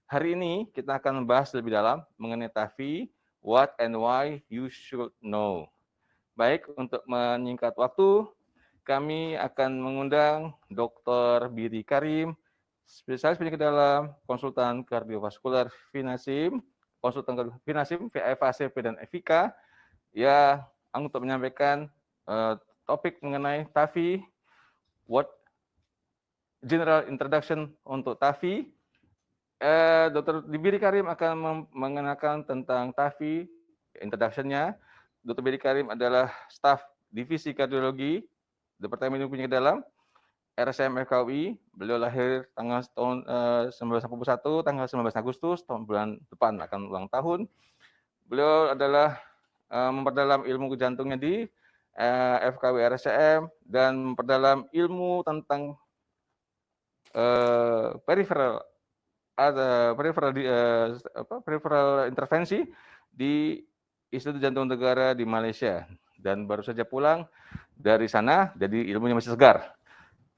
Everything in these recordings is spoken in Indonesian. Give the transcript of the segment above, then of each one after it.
Hari ini kita akan membahas lebih dalam mengenai TAFI, what and why you should know. Baik, untuk menyingkat waktu, kami akan mengundang Dr. Biri Karim, spesialis penyakit dalam, konsultan kardiovaskular Vinasim, konsultan Vinasim, VACP dan Evika, ya, untuk menyampaikan topik mengenai TAFI, what general introduction untuk TAFI. Dr. Biri Karim akan mengenalkan tentang TAFI, introduction-nya. Dr. Biri Karim adalah staf divisi kardiologi Departemen Ilmu Penyakit Dalam RSM FKUI. Beliau lahir tahun 1981, tanggal 19 Agustus, bulan depan akan ulang tahun. Beliau adalah memperdalam ilmu jantungnya di FKUI RSM dan memperdalam ilmu tentang peripheral intervensi di Institut Jantung Negara di Malaysia, dan baru saja pulang dari sana, jadi ilmunya masih segar.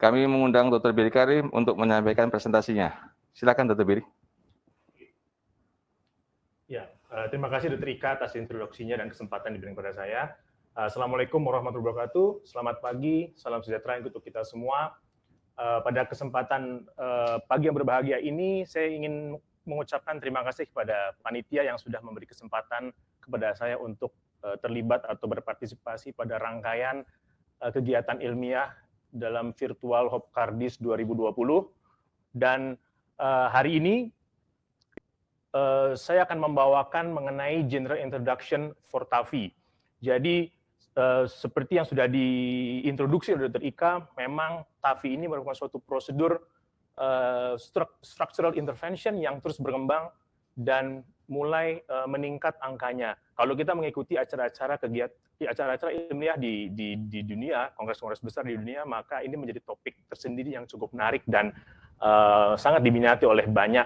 Kami mengundang Dr. Biri Karim untuk menyampaikan presentasinya. Silakan Dr. Biri. Ya, terima kasih Dr. Ika atas introduksinya dan kesempatan diberikan kepada saya. Assalamualaikum warahmatullahi wabarakatuh. Selamat pagi, salam sejahtera untuk kita semua. Pada kesempatan pagi yang berbahagia ini, saya ingin mengucapkan terima kasih kepada panitia yang sudah memberi kesempatan kepada saya untuk terlibat atau berpartisipasi pada rangkaian kegiatan ilmiah dalam virtual Hopkardis 2020. Dan hari ini saya akan membawakan mengenai general introduction for TAFI. Jadi seperti yang sudah diintroduksi oleh Dr. Ika, memang TAFI ini merupakan suatu prosedur structural intervention yang terus berkembang dan mulai meningkat angkanya. Kalau kita mengikuti acara-acara ilmiah di dunia, kongres-kongres besar di dunia, maka ini menjadi topik tersendiri yang cukup menarik dan sangat diminati oleh banyak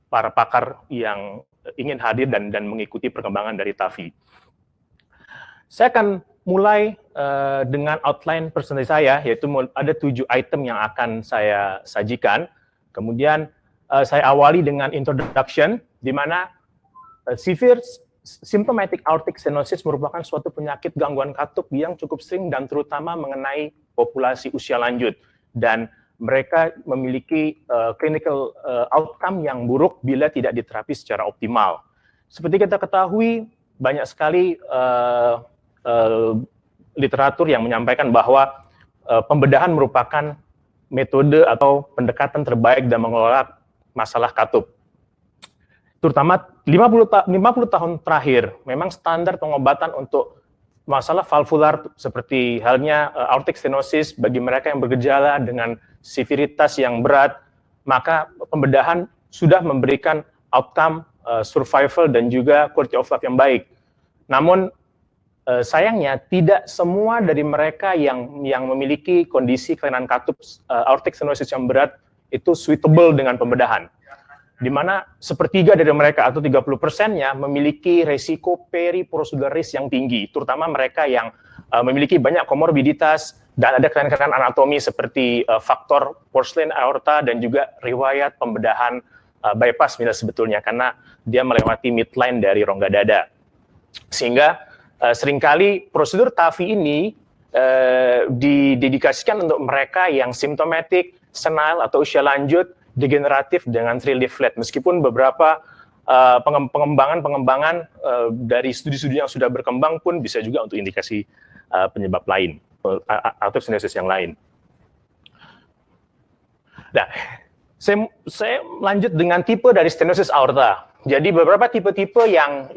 para pakar yang ingin hadir dan mengikuti perkembangan dari TAFI. Saya akan mulai dengan outline presentasi saya, yaitu ada 7 item yang akan saya sajikan. Kemudian saya awali dengan introduction, di mana severe symptomatic aortic stenosis merupakan suatu penyakit gangguan katup yang cukup sering dan terutama mengenai populasi usia lanjut. Dan mereka memiliki clinical outcome yang buruk bila tidak diterapi secara optimal. Seperti kita ketahui, banyak sekali literatur yang menyampaikan bahwa pembedahan merupakan metode atau pendekatan terbaik dalam mengelola masalah katup. Terutama 50 tahun terakhir, memang standar pengobatan untuk masalah valvular seperti halnya aortic stenosis bagi mereka yang bergejala dengan severitas yang berat, maka pembedahan sudah memberikan outcome survival dan juga quality of life yang baik. Namun sayangnya tidak semua dari mereka yang memiliki kondisi kelainan katup aortic stenosis yang berat itu suitable dengan pembedahan, di mana sepertiga dari mereka atau 30%-nya memiliki resiko periproseduraris yang tinggi, terutama mereka yang memiliki banyak komorbiditas dan ada kelainan-kelainan anatomi seperti faktor porcelain aorta dan juga riwayat pembedahan bypass sebetulnya karena dia melewati midline dari rongga dada. Sehingga seringkali prosedur TAFI ini didedikasikan untuk mereka yang symptomatic, senile atau usia lanjut, degeneratif dengan 3 leaflet. Meskipun beberapa pengembangan dari studi-studi yang sudah berkembang pun bisa juga untuk indikasi penyebab lain atau stenosis yang lain. Nah, saya lanjut dengan tipe dari stenosis aorta. Jadi beberapa tipe-tipe yang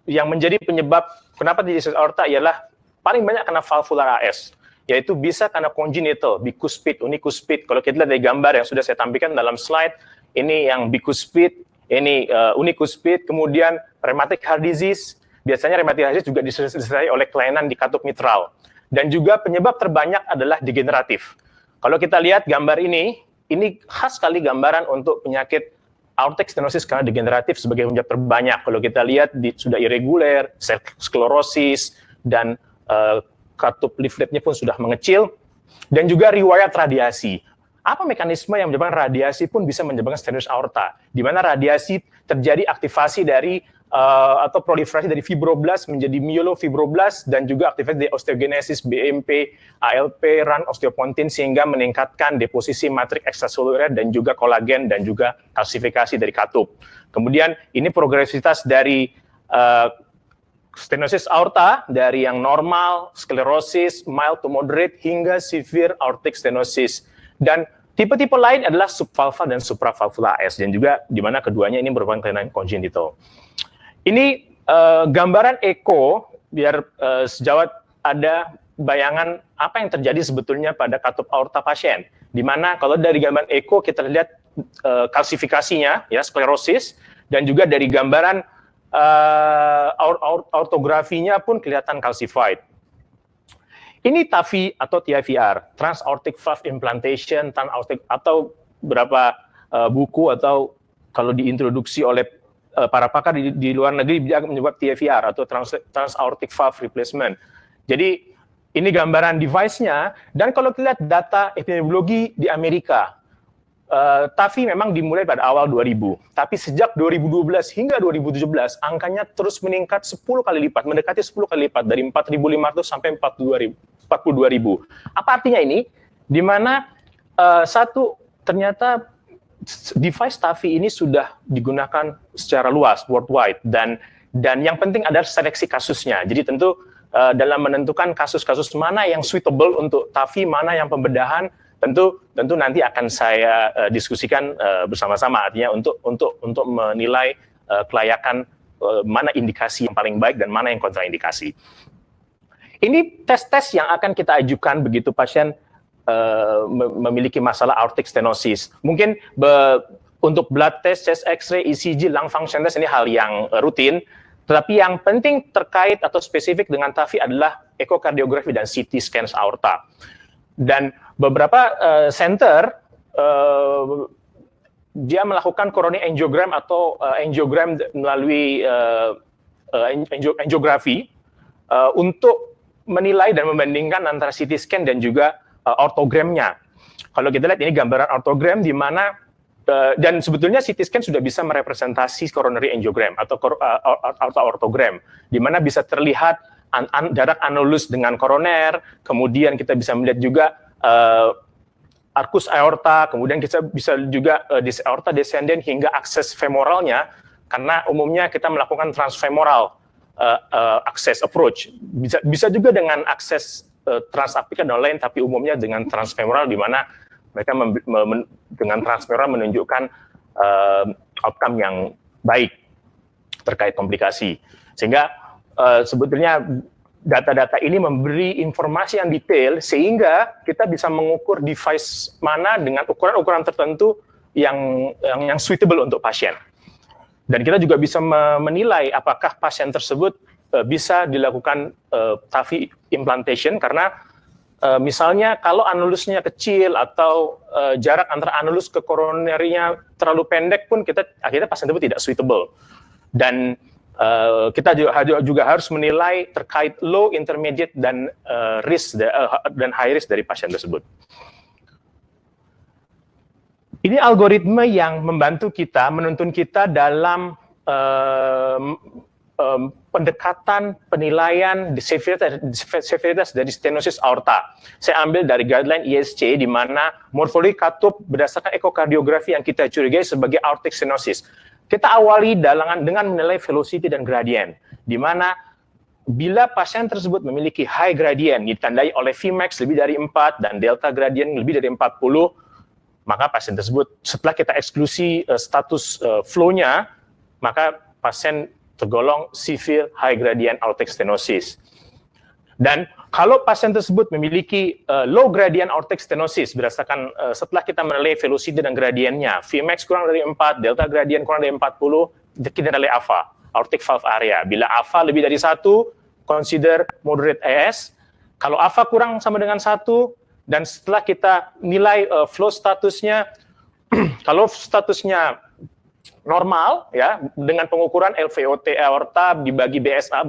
menjadi penyebab kenapa stenosis aorta ialah paling banyak karena valvular AS, yaitu bisa karena congenital, bicuspid, unicuspid. Kalau kita lihat dari gambar yang sudah saya tampilkan dalam slide, ini yang bicuspid, ini unicuspid, kemudian rheumatic heart disease. Biasanya rheumatic heart disease juga disertai oleh kelainan di katup mitral. Dan juga penyebab terbanyak adalah degeneratif. Kalau kita lihat gambar ini khas sekali gambaran untuk penyakit aortic stenosis karena degeneratif sebagai penyebab terbanyak. Kalau kita lihat sudah irreguler, sklerosis, dan katup leafletnya pun sudah mengecil, dan juga riwayat radiasi. apa mekanisme yang menyebabkan radiasi pun bisa menyebabkan stenosis aorta, di mana radiasi terjadi aktivasi dari atau proliferasi dari fibroblast menjadi myelofibroblast dan juga aktivitas dari osteogenesis, BMP, ALP, RAN, osteopontin sehingga meningkatkan deposisi matriks ekstraseluler dan juga kolagen dan juga kalsifikasi dari katup. Kemudian ini progresivitas dari stenosis aorta dari yang normal, sklerosis, mild to moderate hingga severe aortic stenosis. Dan tipe-tipe lain adalah subvalvular dan supravalvular AS dan juga di mana keduanya ini merupakan kelainan congenital. Ini gambaran eko biar sejauh ada bayangan apa yang terjadi sebetulnya pada katup aorta pasien. Di mana kalau dari gambaran eko kita lihat kalsifikasinya, ya sklerosis, dan juga dari gambaran aortografinya pun kelihatan calcified. Ini TAVI atau TIVR, Trans-Aortic Valve Implantation, atau beberapa buku atau kalau diintroduksi oleh para pakar di luar negeri dia menyebut TIVR atau Trans-Aortic Valve Replacement. Jadi ini gambaran device-nya, dan kalau kita lihat data epidemiologi di Amerika, TAVI memang dimulai pada awal 2000, tapi sejak 2012 hingga 2017 angkanya terus meningkat 10 kali lipat, mendekati 10 kali lipat dari 4.500 sampai 42.000. Apa artinya ini? Di mana satu ternyata device TAVI ini sudah digunakan secara luas worldwide dan yang penting adalah seleksi kasusnya. Jadi tentu dalam menentukan kasus-kasus mana yang suitable untuk TAVI, mana yang pembedahan, tentu nanti akan saya diskusikan bersama-sama, artinya untuk menilai kelayakan mana indikasi yang paling baik dan mana yang kontraindikasi. Ini tes-tes yang akan kita ajukan begitu pasien memiliki masalah aortic stenosis. Mungkin untuk blood test, chest X-ray, ECG, lung function test ini hal yang rutin, tetapi yang penting terkait atau spesifik dengan TAVI adalah ekokardiografi dan CT scan aorta. Dan beberapa center dia melakukan coronary angiogram atau angiogram melalui angiografi untuk menilai dan membandingkan antara CT scan dan juga ortogramnya. Kalau kita lihat ini gambaran ortogram di mana dan sebetulnya CT scan sudah bisa merepresentasi coronary angiogram atau ortogram, di mana bisa terlihat jarak anulus dengan koroner, kemudian kita bisa melihat juga arcus aorta, kemudian kita bisa juga aorta descendent hingga akses femoralnya, karena umumnya kita melakukan transfemoral access approach. Bisa juga dengan akses transapical dan lain, tapi umumnya dengan transfemoral, di mana mereka dengan transfemoral menunjukkan outcome yang baik terkait komplikasi. Sehingga sebetulnya data-data ini memberi informasi yang detail sehingga kita bisa mengukur device mana dengan ukuran-ukuran tertentu yang suitable untuk pasien. Dan kita juga bisa menilai apakah pasien tersebut bisa dilakukan TAVI implantation, karena misalnya kalau anulusnya kecil atau jarak antara anulus ke koronerinya terlalu pendek pun akhirnya pasien tersebut tidak suitable. Dan kita juga harus menilai terkait low, intermediate, dan risk dan high risk dari pasien tersebut. Ini algoritma yang membantu kita, menuntun kita dalam pendekatan penilaian severitas dari stenosis aorta. Saya ambil dari guideline ISC di mana morfologi katup berdasarkan ekokardiografi yang kita curigai sebagai aortic stenosis. Kita awali dengan menilai velocity dan gradient, di mana bila pasien tersebut memiliki high gradient ditandai oleh Vmax lebih dari 4 dan delta gradient lebih dari 40, maka pasien tersebut setelah kita eksklusi status flow-nya, maka pasien tergolong severe high gradient aortic stenosis. Dan kalau pasien tersebut memiliki low gradient aortic stenosis berdasarkan setelah kita menilai velocity dan gradiennya, Vmax kurang dari 4, delta gradient kurang dari 40, kita nilai AVA, aortic valve area. Bila AVA lebih dari 1, consider moderate AS. Kalau AVA kurang sama dengan 1, dan setelah kita nilai flow statusnya, kalau statusnya normal, ya, dengan pengukuran LVOT aorta dibagi BSA,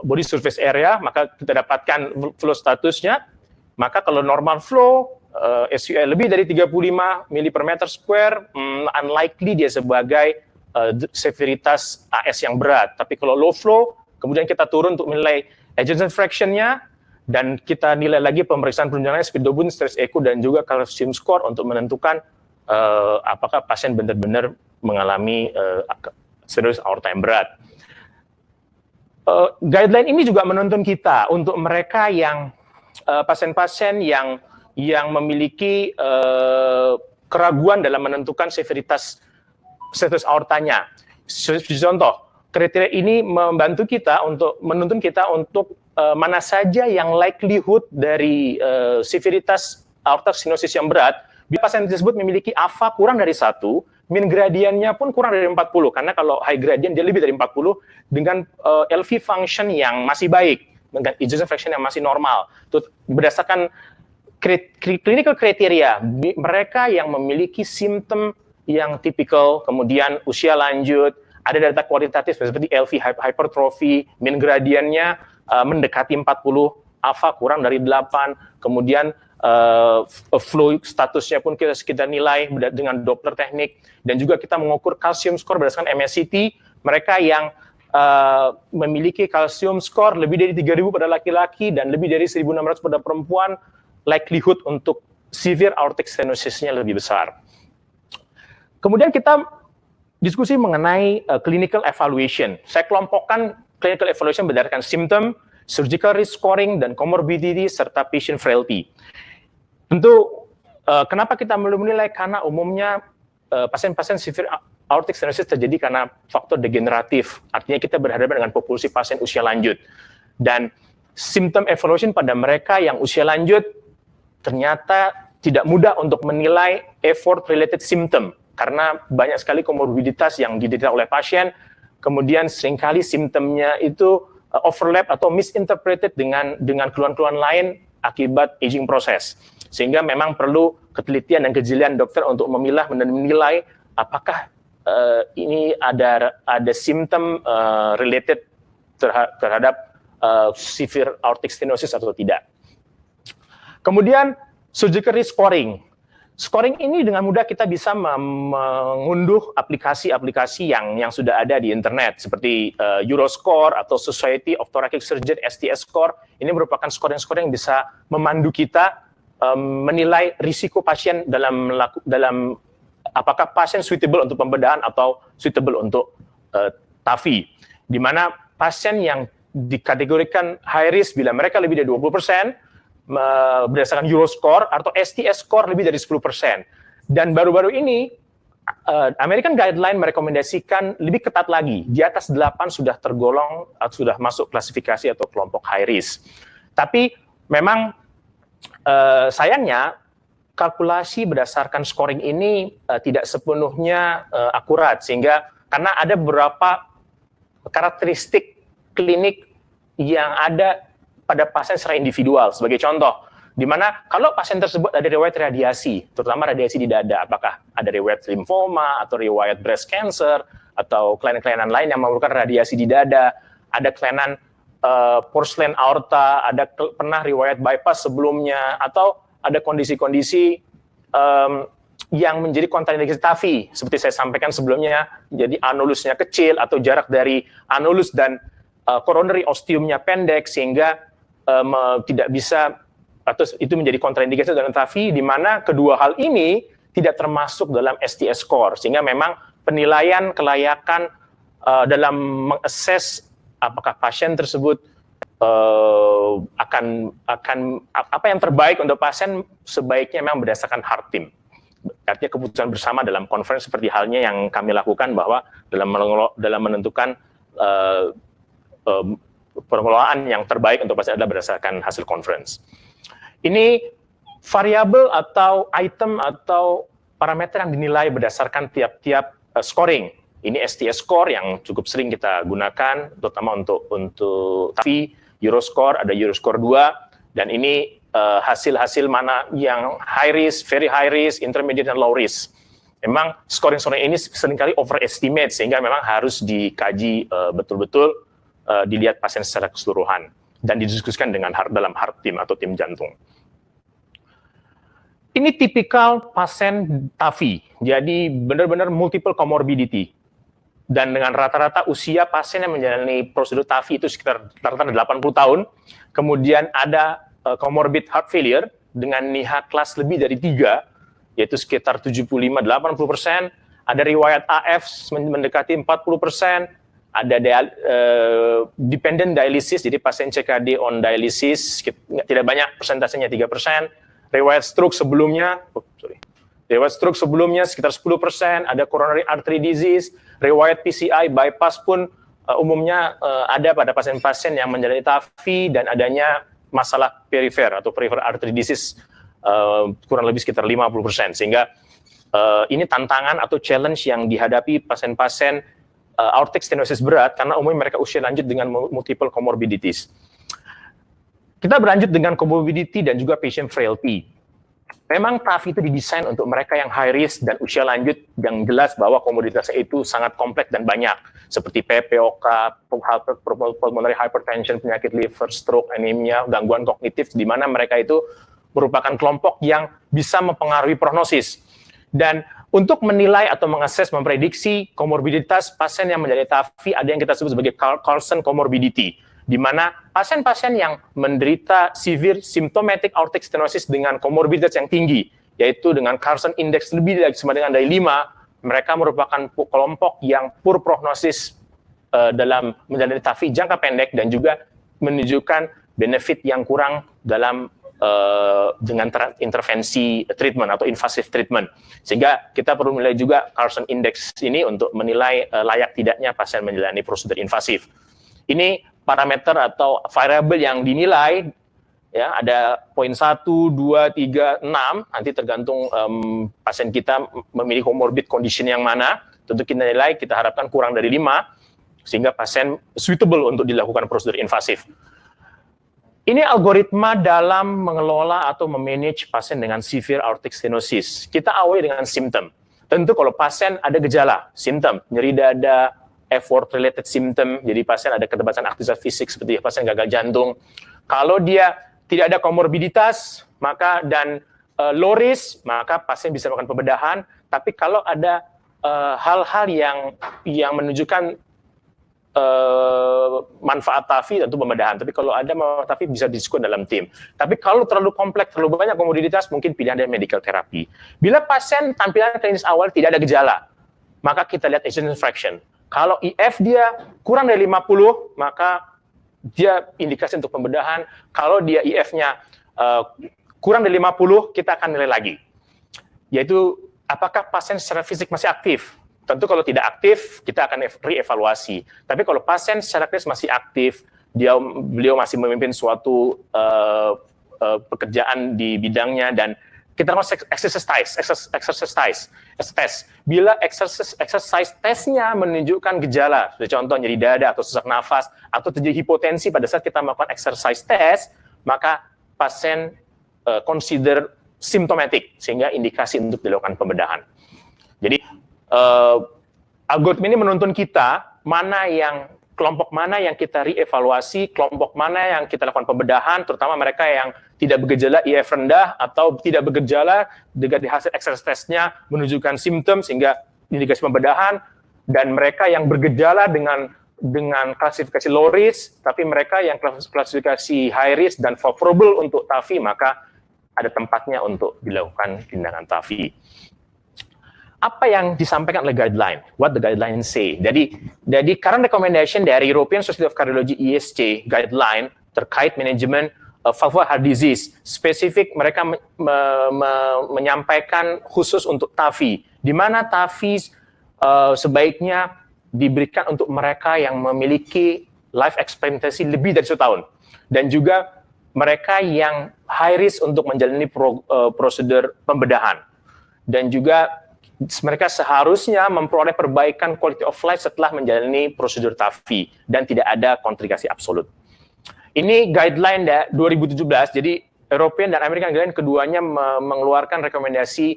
body surface area, maka kita dapatkan flow statusnya. Maka kalau normal flow, SUL lebih dari 35 mili per meter square, unlikely dia sebagai severitas AS yang berat. Tapi kalau low flow, kemudian kita turun untuk menilai ejection fraction-nya, dan kita nilai lagi pemeriksaan penunjangnya, speed doubling, stress echo, dan juga calcium score untuk menentukan apakah pasien benar-benar mengalami stenosis aorta yang berat. Guideline ini juga menuntun kita untuk mereka yang pasien-pasien yang memiliki keraguan dalam menentukan severitas stenosis aortanya. Contoh, kriteria ini membantu kita untuk menuntun kita untuk mana saja yang likelihood dari severitas aortic stenosis yang berat. Bila pasien tersebut memiliki AFA kurang dari 1, min gradiennya pun kurang dari 40, karena kalau high gradient dia lebih dari 40 dengan LV function yang masih baik, dengan ejection fraction yang masih normal. Itu berdasarkan clinical criteria mereka yang memiliki simptom yang tipikal, kemudian usia lanjut, ada data kualitatif seperti LV hypertrophy, min gradiennya mendekati 40, AFA kurang dari 8, kemudian flow statusnya pun kita nilai dengan Doppler teknik, dan juga kita mengukur calcium score berdasarkan MSCT. Mereka yang memiliki calcium score lebih dari 3.000 pada laki-laki dan lebih dari 1.600 pada perempuan, likelihood untuk severe aortic stenosis-nya lebih besar. Kemudian kita diskusi mengenai clinical evaluation. Saya kelompokkan clinical evaluation berdasarkan symptom, surgical risk scoring, dan comorbidity, serta patient frailty. Tentu, kenapa kita belum menilai? Karena umumnya pasien-pasien severe aortic stenosis terjadi karena faktor degeneratif. Artinya kita berhadapan dengan populasi pasien usia lanjut. Dan symptom evaluation pada mereka yang usia lanjut ternyata tidak mudah untuk menilai effort-related symptom. Karena banyak sekali komorbiditas yang diderita oleh pasien, kemudian seringkali simptomnya itu overlap atau misinterpreted dengan keluhan-keluhan lain akibat aging proses. Sehingga memang perlu ketelitian dan kejelian dokter untuk memilah dan menilai apakah ini ada simptom related terhadap severe aortic stenosis atau tidak. Kemudian surgical risk scoring. Scoring ini dengan mudah kita bisa mengunduh aplikasi-aplikasi yang sudah ada di internet seperti Euroscore atau Society of Thoracic Surgeon STS score. Ini merupakan scoring-scoring yang bisa memandu kita menilai risiko pasien dalam apakah pasien suitable untuk pembedahan atau suitable untuk TAVI. Di mana pasien yang dikategorikan high risk bila mereka lebih dari 20%, berdasarkan Euroscore atau STS score lebih dari 10%. Dan baru-baru ini American Guideline merekomendasikan lebih ketat lagi, di atas 8 sudah tergolong atau sudah masuk klasifikasi atau kelompok high risk. Tapi memang sayangnya kalkulasi berdasarkan scoring ini tidak sepenuhnya akurat, sehingga karena ada beberapa karakteristik klinik yang ada pada pasien secara individual. Sebagai contoh, di mana kalau pasien tersebut ada riwayat radiasi, terutama radiasi di dada, apakah ada riwayat limfoma atau riwayat breast cancer atau kelainan-kelainan lain yang memerlukan radiasi di dada, ada kelainan porcelain aorta, ada pernah riwayat bypass sebelumnya, atau ada kondisi-kondisi yang menjadi kontraindikasi TAVI, seperti saya sampaikan sebelumnya, jadi anulusnya kecil atau jarak dari anulus dan coronary osteumnya pendek, sehingga tidak bisa, atau itu menjadi kontraindikasi dalam TAVI, di mana kedua hal ini tidak termasuk dalam STS score, sehingga memang penilaian kelayakan dalam mengakses apakah pasien tersebut akan apa yang terbaik untuk pasien sebaiknya memang berdasarkan heart team. Artinya keputusan bersama dalam conference seperti halnya yang kami lakukan, bahwa dalam menentukan pengelolaan yang terbaik untuk pasien adalah berdasarkan hasil conference. Ini variabel atau item atau parameter yang dinilai berdasarkan tiap-tiap scoring. Ini STS score yang cukup sering kita gunakan, terutama untuk TAVI, Euroscore, ada Euroscore 2, dan ini hasil-hasil mana yang high risk, very high risk, intermediate, dan low risk. Memang scoring-scoring ini seringkali overestimate, sehingga memang harus dikaji betul-betul, dilihat pasien secara keseluruhan dan didiskusikan dalam heart team atau tim jantung. Ini tipikal pasien TAFI, jadi benar-benar multiple comorbidity. Dan dengan rata-rata usia pasien yang menjalani prosedur TAFI itu sekitar rata-rata 80 tahun. Kemudian ada comorbid heart failure dengan NIHA kelas lebih dari 3, yaitu sekitar 75-80%. Ada riwayat AF mendekati 40%. Ada dependent dialysis, jadi pasien CKD on dialysis, tidak banyak, persentasenya 3%. Riwayat stroke sebelumnya, sekitar 10%, ada coronary artery disease, riwayat PCI bypass pun umumnya ada pada pasien-pasien yang menjalani TAFI dan adanya masalah perifer atau peripheral artery disease kurang lebih sekitar 50%. Sehingga ini tantangan atau challenge yang dihadapi pasien-pasien aortic stenosis berat karena umumnya mereka usia lanjut dengan multiple comorbidities. Kita berlanjut dengan comorbidity dan juga patient frailty. Memang TAFI itu didesain untuk mereka yang high risk dan usia lanjut yang jelas bahwa komorbiditasnya itu sangat kompleks dan banyak, seperti PPOK, pulmonary hypertension, penyakit liver, stroke, anemia, gangguan kognitif, di mana mereka itu merupakan kelompok yang bisa mempengaruhi prognosis. Dan untuk menilai atau mengakses, memprediksi komorbiditas pasien yang menjalani TAFI, ada yang kita sebut sebagai Carlson comorbidity, di mana pasien-pasien yang menderita severe symptomatic aortic stenosis dengan komorbiditas yang tinggi, yaitu dengan Carlson index lebih dari sama dengan dari 5, mereka merupakan kelompok yang poor prognosis dalam menjalani TAFI jangka pendek dan juga menunjukkan benefit yang kurang dalam dengan intervensi treatment atau invasive treatment. Sehingga kita perlu menilai juga Carlson index ini untuk menilai layak tidaknya pasien menjalani prosedur invasif. Ini parameter atau variabel yang dinilai, ya, ada poin 1, 2, 3, 6, nanti tergantung pasien kita memiliki comorbid condition yang mana, tentu kita nilai, kita harapkan kurang dari 5, sehingga pasien suitable untuk dilakukan prosedur invasif. Ini algoritma dalam mengelola atau memanage pasien dengan severe aortic stenosis. Kita awali dengan simptom. Tentu kalau pasien ada gejala, simptom, nyeri dada, effort-related symptom, jadi pasien ada keterbatasan aktivitas fisik seperti pasien gagal jantung. Kalau dia tidak ada komorbiditas, maka dan low risk, maka pasien bisa melakukan pembedahan. Tapi kalau ada hal-hal yang menunjukkan manfaat TAFI, tentu pembedahan. Tapi kalau ada manfaat TAFI bisa diskusi dalam tim. Tapi kalau terlalu kompleks, terlalu banyak komorbiditas, mungkin pilihan dari medical therapy. Bila pasien tampilan klinis awal tidak ada gejala, maka kita lihat ejection fraction. Kalau IF dia kurang dari 50, maka dia indikasi untuk pembedahan. Kalau dia IF-nya kurang dari 50, kita akan nilai lagi. Yaitu, apakah pasien secara fisik masih aktif? Tentu kalau tidak aktif, kita akan re-evaluasi. Tapi kalau pasien secara klinis masih aktif, beliau masih memimpin suatu pekerjaan di bidangnya, dan kita lakukan exercise test. Bila exercise testnya menunjukkan gejala, contoh nyeri dada atau sesak nafas, atau terjadi hipotensi pada saat kita melakukan exercise test, maka pasien consider symptomatic, sehingga indikasi untuk dilakukan pembedahan. Jadi, algoritma ini menuntun kita, kelompok mana yang kita re-evaluasi, kelompok mana yang kita lakukan pembedahan, terutama mereka yang tidak bergejala IF rendah atau tidak bergejala dengan hasil exercise testnya menunjukkan simptom sehingga indikasi pembedahan, dan mereka yang bergejala dengan klasifikasi low risk, tapi mereka yang klasifikasi high risk dan favorable untuk TAFI, maka ada tempatnya untuk dilakukan tindakan TAFI. Apa yang disampaikan oleh guideline? What the guideline say? Jadi current recommendation dari European Society of Cardiology (ESC) guideline terkait manajemen valvular heart disease, spesifik mereka menyampaikan khusus untuk TAFI, di mana TAFI sebaiknya diberikan untuk mereka yang memiliki life expectancy lebih dari 1 tahun, dan juga mereka yang high risk untuk menjalani prosedur pembedahan, dan juga mereka seharusnya memperoleh perbaikan quality of life setelah menjalani prosedur TAFI dan tidak ada kontrindikasi absolut. Ini guideline 2017, jadi European dan American guideline keduanya mengeluarkan rekomendasi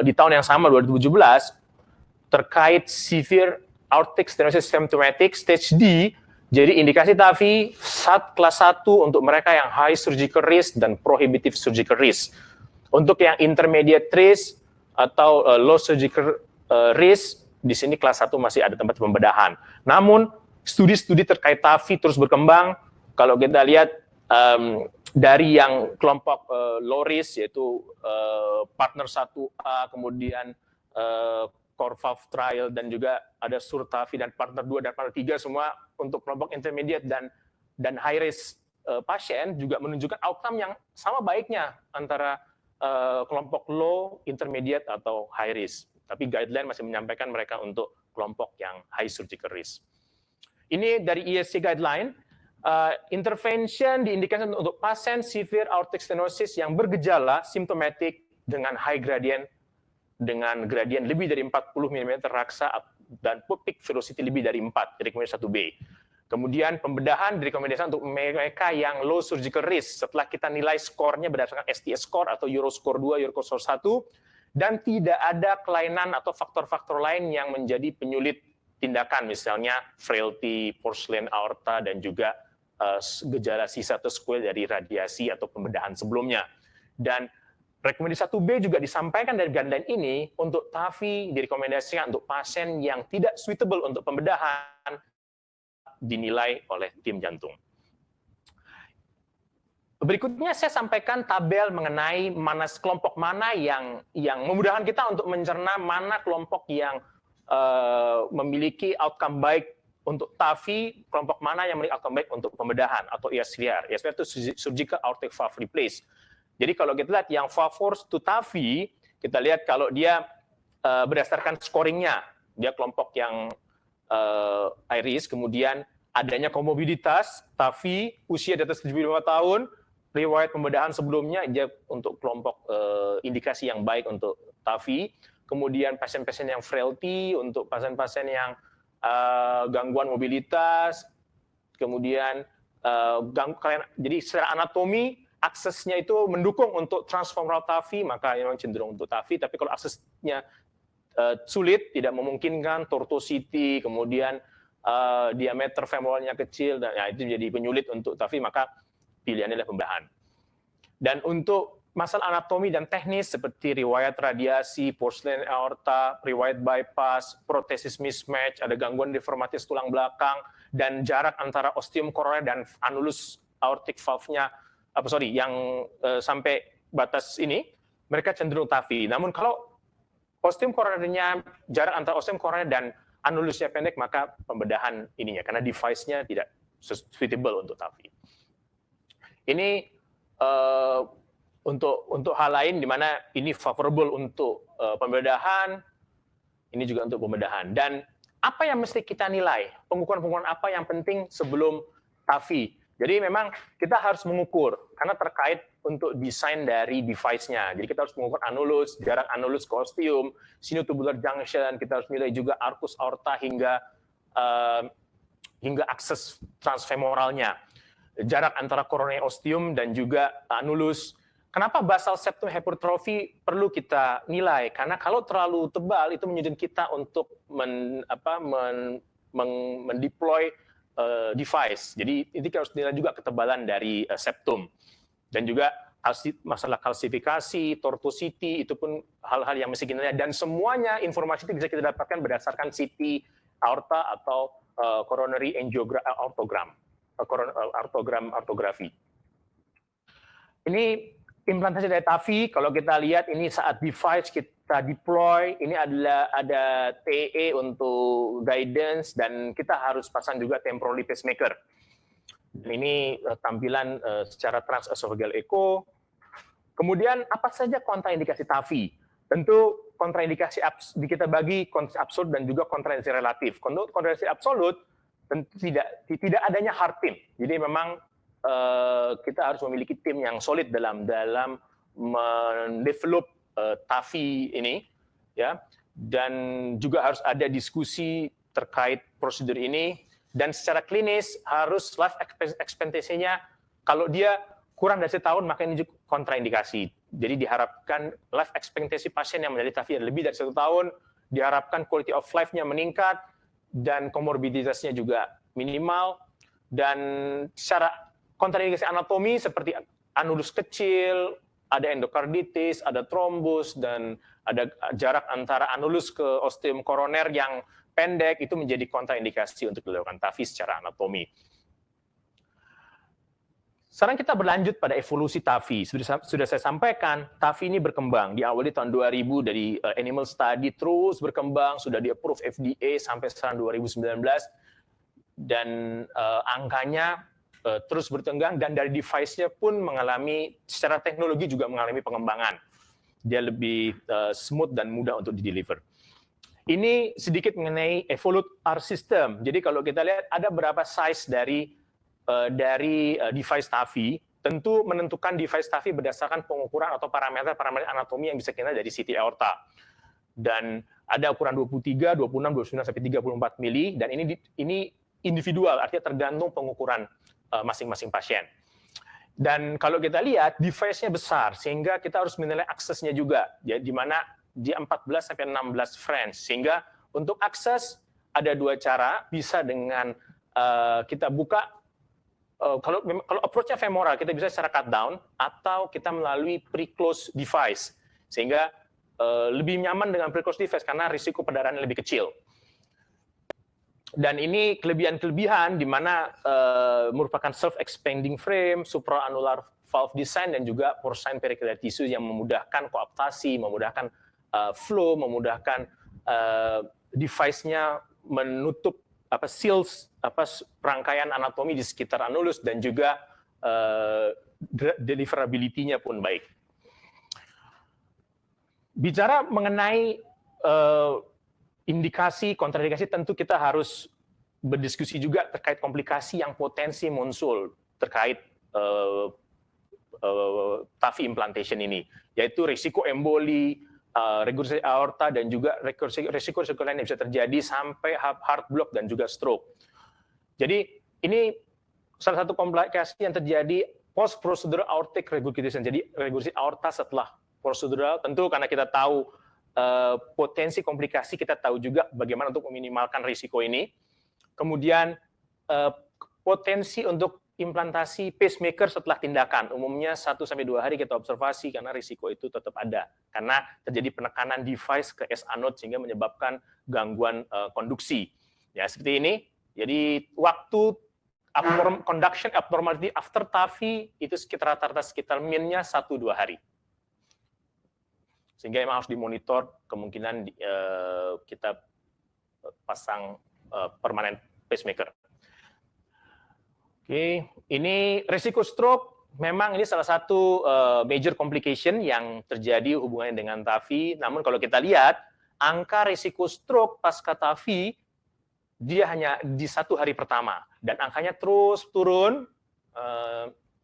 di tahun yang sama 2017 terkait severe aortic stenosis symptomatic stage D. Jadi indikasi TAFI kelas 1 untuk mereka yang high surgical risk dan prohibitive surgical risk. Untuk yang intermediate risk atau low surgical risk, di sini kelas 1 masih ada tempat pembedahan. Namun, studi-studi terkait TAVI terus berkembang. Kalau kita lihat dari yang kelompok low risk, yaitu partner 1A, kemudian CoreValve trial, dan juga ada SURTAVI dan partner 2 dan partner 3, semua untuk kelompok intermediate dan high risk pasien juga menunjukkan outcome yang sama baiknya antara kelompok low, intermediate, atau high risk. Tapi guideline masih menyampaikan mereka untuk kelompok yang high surgical risk. Ini dari ESC guideline, intervention diindikasikan untuk pasien severe aortic stenosis yang bergejala simptomatik dengan high gradient, dengan gradient lebih dari 40 mm raksa dan peak velocity lebih dari 4, rekomendasi 1B. Kemudian pembedahan direkomendasikan untuk mereka yang low surgical risk setelah kita nilai skornya berdasarkan STS score atau Euroscore 2, Euroscore 1, dan tidak ada kelainan atau faktor-faktor lain yang menjadi penyulit tindakan, misalnya frailty, porcelain aorta, dan juga gejala sisa atau sequelae dari radiasi atau pembedahan sebelumnya. Dan rekomendasi 1B juga disampaikan dari guideline ini untuk TAVI direkomendasikan untuk pasien yang tidak suitable untuk pembedahan dinilai oleh tim jantung. Berikutnya saya sampaikan tabel mengenai kelompok mana yang memudahkan kita untuk mencerna mana kelompok yang memiliki outcome baik untuk TAVI, kelompok mana yang memiliki outcome baik untuk pembedahan atau ESVR. ESVR itu surgical aortic valve replace. Jadi kalau kita lihat yang favors to TAVI, kita lihat kalau dia berdasarkan scoringnya, dia kelompok yang high risk, kemudian adanya komorbiditas, TAVI, usia di atas 75 tahun, riwayat pembedahan sebelumnya, dia untuk kelompok indikasi yang baik untuk TAVI, kemudian pasien-pasien yang frailty, untuk pasien-pasien yang gangguan mobilitas, kemudian jadi secara anatomi, aksesnya itu mendukung untuk transfemoral TAVI, maka memang cenderung untuk TAVI, tapi kalau aksesnya sulit, tidak memungkinkan, tortuosity, kemudian diameter femoralnya kecil, dan ya, itu jadi penyulit untuk TAVI, maka pilihannya adalah pembedahan. Dan untuk masalah anatomi dan teknis seperti riwayat radiasi, porcelain aorta, riwayat bypass, protesis mismatch, ada gangguan deformatis tulang belakang, dan jarak antara ostium koroner dan annulus aortic valve-nya, yang sampai batas ini, mereka cenderung TAVI. Namun kalau ostium koronernya, jarak antara ostium koroner dan anulusnya pendek, maka pembedahan ininya, karena device-nya tidak suitable untuk TAVI. Ini untuk hal lain, di mana ini favorable untuk pembedahan, ini juga untuk pembedahan. Dan apa yang mesti kita nilai? Pengukuran-pengukuran apa yang penting sebelum TAVI? Jadi memang kita harus mengukur, karena terkait untuk desain dari device-nya. Jadi kita harus mengukur anulus, jarak anulus ke ostium, sinotubular junction, kita harus nilai juga arcus aorta hingga akses transfemoralnya. Jarak antara coronary ostium dan juga anulus. Kenapa basal septum hypertrophy perlu kita nilai? Karena kalau terlalu tebal itu menyulitkan kita untuk mendeploy device. Jadi ini harus nilai juga ketebalan dari septum. Dan juga masalah kalsifikasi, tortuosity, itu pun hal-hal yang mesti kita nilai. Dan semuanya informasi itu bisa kita dapatkan berdasarkan CT aorta atau coronary artografi. Ini implantasi dari TAVI, kalau kita lihat ini saat device kita deploy, ini ada TE untuk guidance, dan kita harus pasang juga temporary pacemaker. Ini tampilan secara transesophageal echo. Kemudian apa saja kontraindikasi TAVI? Tentu kontraindikasi kita bagi kontraindikasi absolut dan juga kontraindikasi relatif. Kontraindikasi absolut tentu tidak adanya hard team. Jadi memang kita harus memiliki tim yang solid dalam mendevelop TAVI ini, ya, dan juga harus ada diskusi terkait prosedur ini, dan secara klinis harus life expectancy-nya kalau dia kurang dari setahun maka ini juga kontraindikasi. Jadi diharapkan life expectancy pasien yang menjadi TAVI lebih dari 1 tahun, diharapkan quality of life-nya meningkat dan komorbiditasnya juga minimal, dan secara kontraindikasi anatomi seperti anulus kecil, ada endokarditis, ada trombus, dan ada jarak antara anulus ke ostium koroner yang pendek, itu menjadi kontraindikasi untuk dilakukan TAVI secara anatomi. Sekarang kita berlanjut pada evolusi TAVI. Sudah saya sampaikan, TAVI ini berkembang. Diawali tahun 2000 dari animal study, terus berkembang, sudah di-approve FDA sampai sekarang 2019, dan angkanya terus bertenggang, dan dari device-nya pun mengalami, secara teknologi juga mengalami pengembangan. Dia lebih smooth dan mudah untuk di-deliver. Ini sedikit mengenai Evolut R system. Jadi kalau kita lihat ada berapa size dari device TAVI. Tentu menentukan device TAVI berdasarkan pengukuran atau parameter anatomi yang bisa kita dari CT aorta. Dan ada ukuran 23, 26, 29 sampai 34 mili, dan ini individual, artinya tergantung pengukuran masing-masing pasien. Dan kalau kita lihat device-nya besar, sehingga kita harus menilai aksesnya juga, ya, di mana di 14 sampai 16 French. Sehingga untuk akses ada dua cara, bisa dengan kita buka, kalau approach-nya femoral, kita bisa secara cut down, atau kita melalui pre-close device, sehingga lebih nyaman dengan pre-close device karena risiko perdarahan lebih kecil. Dan ini kelebihan-kelebihan di mana merupakan self-expanding frame, supraannular valve design, dan juga porcine pericardal tissue yang memudahkan koaptasi, memudahkan flow, memudahkan device-nya menutup seals, rangkaian anatomi di sekitar anulus, dan juga deliverability-nya pun baik. Bicara mengenai indikasi, kontraindikasi, tentu kita harus berdiskusi juga terkait komplikasi yang potensi muncul terkait TAVI implantation ini, yaitu risiko emboli, regurgitasi aorta, dan juga risiko-risiko lain yang bisa terjadi sampai heart block dan juga stroke. Jadi ini salah satu komplikasi yang terjadi post procedural aortic regurgitation. Jadi regurgitasi aorta setelah prosedural, tentu karena kita tahu potensi komplikasi, kita tahu juga bagaimana untuk meminimalkan risiko ini. Kemudian potensi untuk implantasi pacemaker setelah tindakan, umumnya 1-2 hari kita observasi karena risiko itu tetap ada. Karena terjadi penekanan device ke S anode sehingga menyebabkan gangguan konduksi. Ya, seperti ini. Jadi waktu conduction abnormality after TAVI itu rata-rata sekitar min-nya 1-2 hari. Sehingga memang harus dimonitor, kemungkinan kita pasang permanen pacemaker. Oke, ini risiko stroke, memang ini salah satu major complication yang terjadi hubungannya dengan TAVI. Namun kalau kita lihat, angka risiko stroke pasca TAVI, dia hanya di 1 hari pertama. Dan angkanya terus turun,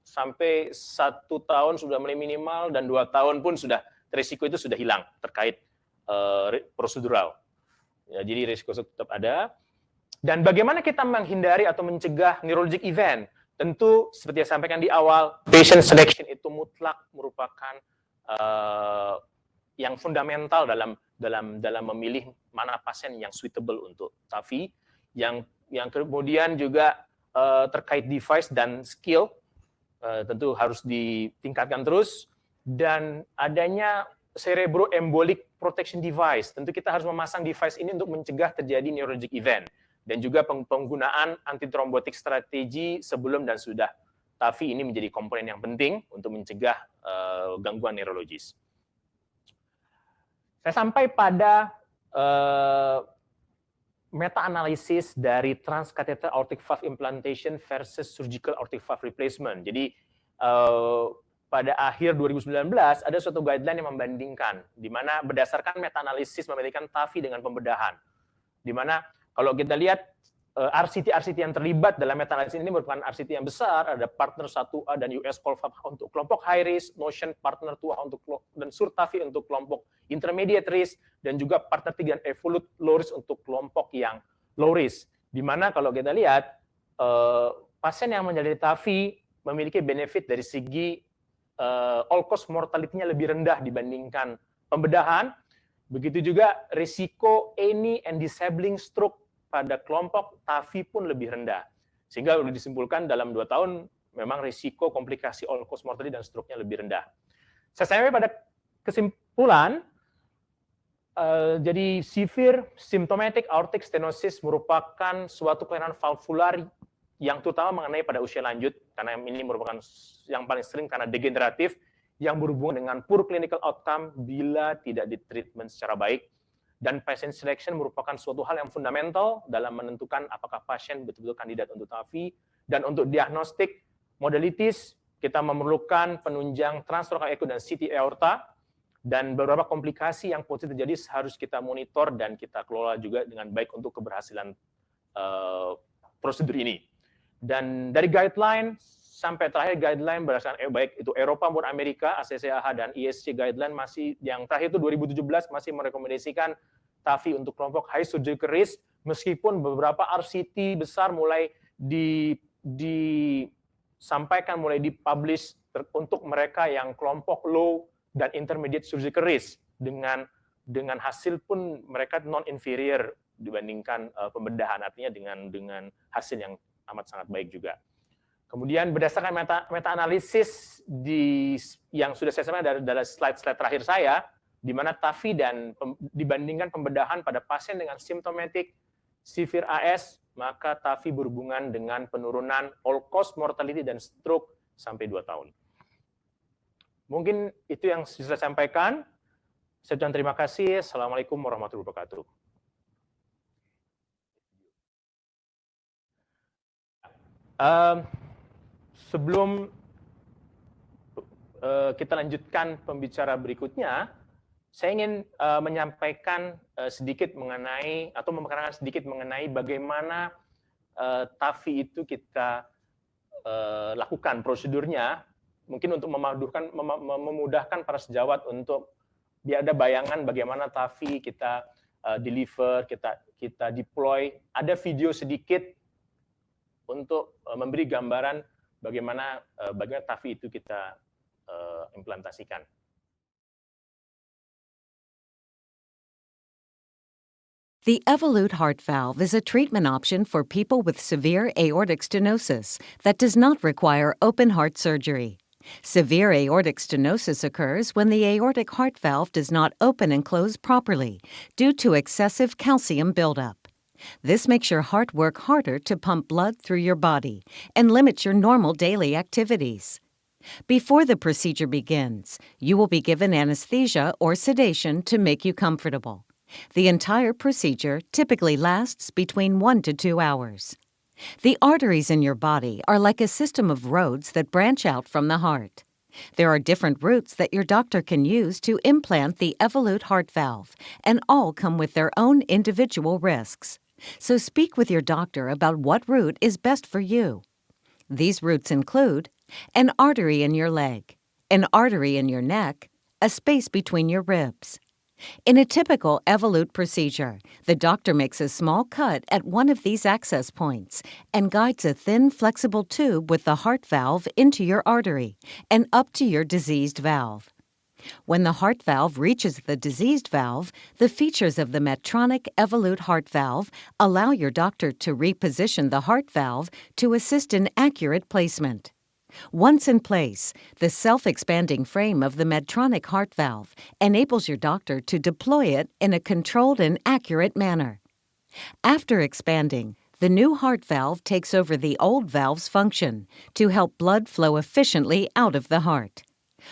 sampai 1 tahun sudah mulai minimal, dan 2 tahun pun sudah risiko itu sudah hilang terkait prosedural. Ya, jadi risiko tetap ada. Dan bagaimana kita menghindari atau mencegah neurologic event? Tentu seperti yang sampaikan di awal, patient selection itu mutlak merupakan yang fundamental dalam memilih mana pasien yang suitable untuk TAVI. Yang kemudian juga terkait device dan skill, tentu harus ditingkatkan terus. Dan adanya cerebroembolic protection device, tentu kita harus memasang device ini untuk mencegah terjadi neurologic event. Dan juga penggunaan antitrombotik strategi sebelum dan sudah TAVI ini menjadi komponen yang penting untuk mencegah gangguan neurologis. Saya sampai pada meta-analisis dari transcatheter aortic valve implantation versus surgical aortic valve replacement. Jadi pada akhir 2019 ada suatu guideline yang membandingkan, di mana berdasarkan meta-analisis membandingkan TAVI dengan pembedahan. Di mana kalau kita lihat RCT yang terlibat dalam meta-analisis ini merupakan RCT yang besar, ada partner 1A dan US COLFAP untuk kelompok high risk, Notion partner 2A untuk dan SURTAVI untuk kelompok intermediate risk, dan juga partner 3 dan Evolut low risk untuk kelompok yang low risk. Di mana kalau kita lihat pasien yang menjalani TAVI memiliki benefit dari segi all cause mortality-nya lebih rendah dibandingkan pembedahan. Begitu juga risiko any and disabling stroke pada kelompok TAVI pun lebih rendah. Sehingga sudah disimpulkan dalam 2 tahun memang risiko komplikasi all cause mortality dan stroke-nya lebih rendah. Saya sampai pada kesimpulan, jadi severe symptomatic aortic stenosis merupakan suatu kelainan valvular yang terutama mengenai pada usia lanjut, karena ini merupakan yang paling sering karena degeneratif, yang berhubungan dengan poor clinical outcome bila tidak ditreatment secara baik. Dan patient selection merupakan suatu hal yang fundamental dalam menentukan apakah pasien betul-betul kandidat untuk TAVI. Dan untuk diagnostik modalitis, kita memerlukan penunjang transtoracal echo dan CT aorta, dan beberapa komplikasi yang potensi terjadi harus kita monitor dan kita kelola juga dengan baik untuk keberhasilan prosedur ini. Dan dari guideline sampai terakhir guideline berdasarkan baik itu Eropa maupun Amerika, ACCAH dan ISC guideline masih yang terakhir itu 2017 masih merekomendasikan TAVI untuk kelompok high surgical risk, meskipun beberapa RCT besar mulai disampaikan, mulai dipublish untuk mereka yang kelompok low dan intermediate surgical risk, dengan hasil pun mereka non inferior dibandingkan pembedahan, artinya dengan hasil yang amat sangat baik juga. Kemudian berdasarkan meta-analisis yang sudah saya sampaikan dari slide-slide terakhir saya, di mana TAVI dan dibandingkan pembedahan pada pasien dengan symptomatic severe AS, maka TAVI berhubungan dengan penurunan all-cause mortality dan stroke sampai 2 tahun. Mungkin itu yang bisa saya sampaikan. Saya ucapkan terima kasih. Assalamualaikum warahmatullahi wabarakatuh. Sebelum kita lanjutkan pembicara berikutnya, saya ingin menyampaikan sedikit mengenai atau memperkenalkan sedikit mengenai bagaimana TAVI itu kita lakukan prosedurnya, mungkin untuk memudahkan para sejawat untuk biar ada bayangan bagaimana TAVI kita deliver, kita deploy. Ada video sedikit untuk memberi gambaran bagaimana TAVI itu kita implementasikan. The Evolute heart valve is a treatment option for people with severe aortic stenosis that does not require open heart surgery. Severe aortic stenosis occurs when the aortic heart valve does not open and close properly due to excessive calcium buildup. This makes your heart work harder to pump blood through your body and limits your normal daily activities. Before the procedure begins, you will be given anesthesia or sedation to make you comfortable. The entire procedure typically lasts between 1 to 2 hours. The arteries in your body are like a system of roads that branch out from the heart. There are different routes that your doctor can use to implant the Evolute heart valve, and all come with their own individual risks. So speak with your doctor about what route is best for you. These routes include an artery in your leg, an artery in your neck, a space between your ribs. In a typical Evolute procedure, the doctor makes a small cut at one of these access points and guides a thin, flexible tube with the heart valve into your artery and up to your diseased valve. When the heart valve reaches the diseased valve, the features of the Medtronic Evolute heart valve allow your doctor to reposition the heart valve to assist in accurate placement. Once in place, the self-expanding frame of the Medtronic heart valve enables your doctor to deploy it in a controlled and accurate manner. After expanding, the new heart valve takes over the old valve's function to help blood flow efficiently out of the heart.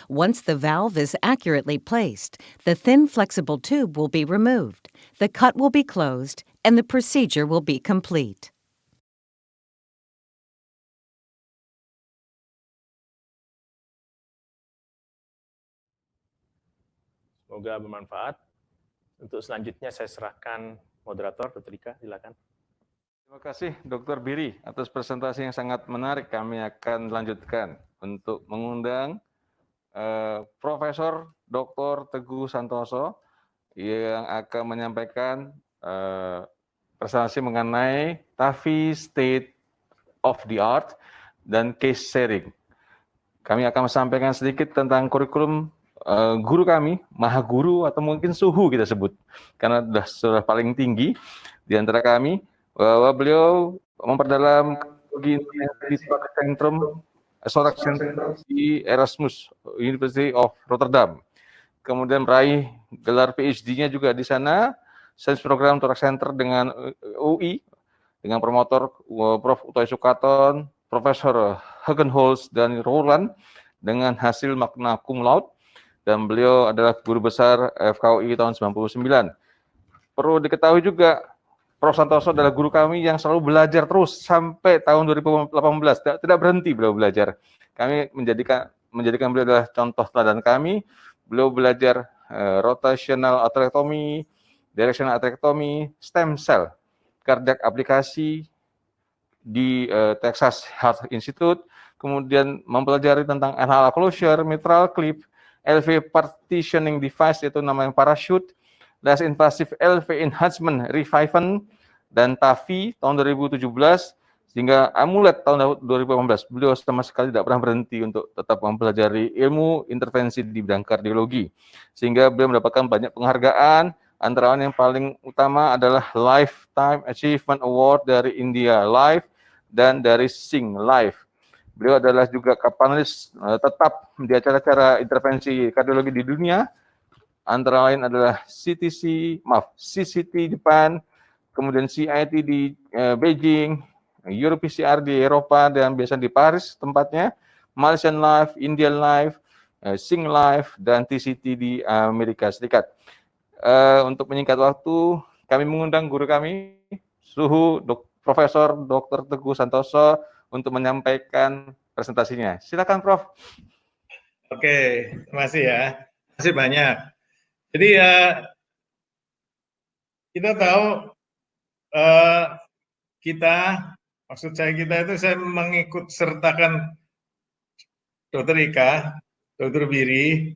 Once the valve is accurately placed, the thin, flexible tube will be removed, the cut will be closed, and the procedure will be complete. Semoga bermanfaat. Untuk selanjutnya saya serahkan moderator, Dr. Ika, silakan. Terima kasih Dr. Biri atas presentasi yang sangat menarik. Kami akan lanjutkan untuk mengundang Profesor Dr. Teguh Santoso yang akan menyampaikan presentasi mengenai TAVI State of the Art dan Case Sharing. Kami akan sampaikan sedikit tentang kurikulum guru kami, maha guru atau mungkin suhu kita sebut, karena sudah paling tinggi di antara kami, bahwa beliau memperdalam teknologi Intervensi Sentrum Thorax Center di Erasmus University of Rotterdam. Kemudian meraih gelar PhD-nya juga di sana, Sains Program Thorax Center dengan UI, dengan promotor Prof. Utoy Sukaton, Profesor Hagenholz dan Roland dengan hasil magna cum laude, dan beliau adalah guru besar FKUI tahun 99. Perlu diketahui juga, Prof. Santoso adalah guru kami yang selalu belajar terus sampai tahun 2018, tidak berhenti beliau belajar. Kami menjadikan beliau adalah contoh teladan kami. Beliau belajar rotational atherectomy, directional atherectomy, stem cell, cardiac aplikasi di Texas Heart Institute, kemudian mempelajari tentang inhaler closure, mitral clip, LV partitioning device, yaitu namanya parachute, less invasive LV enhancement reviven, dan TAVI tahun 2017, sehingga amulet tahun 2018. Beliau sama sekali tidak pernah berhenti untuk tetap mempelajari ilmu intervensi di bidang kardiologi, sehingga beliau mendapatkan banyak penghargaan. Antara lain yang paling utama adalah Lifetime Achievement Award dari India Life dan dari Sing Life. Beliau adalah juga panelis tetap di acara-acara intervensi kardiologi di dunia. Antara lain adalah CCT Japan, kemudian CIT di Beijing, EuroPCR di Eropa, dan biasa di Paris tempatnya, Malaysian Life, Indian Life, Sing Life, dan TCT di Amerika Serikat. Untuk menyingkat waktu, kami mengundang guru kami, Suhu Profesor Dr. Teguh Santoso, untuk menyampaikan presentasinya. Silakan, Prof. Oke, terima kasih ya. Terima kasih banyak. Jadi kita tahu maksud saya itu saya mengikut sertakan Dr. Ika, Dr. Biri,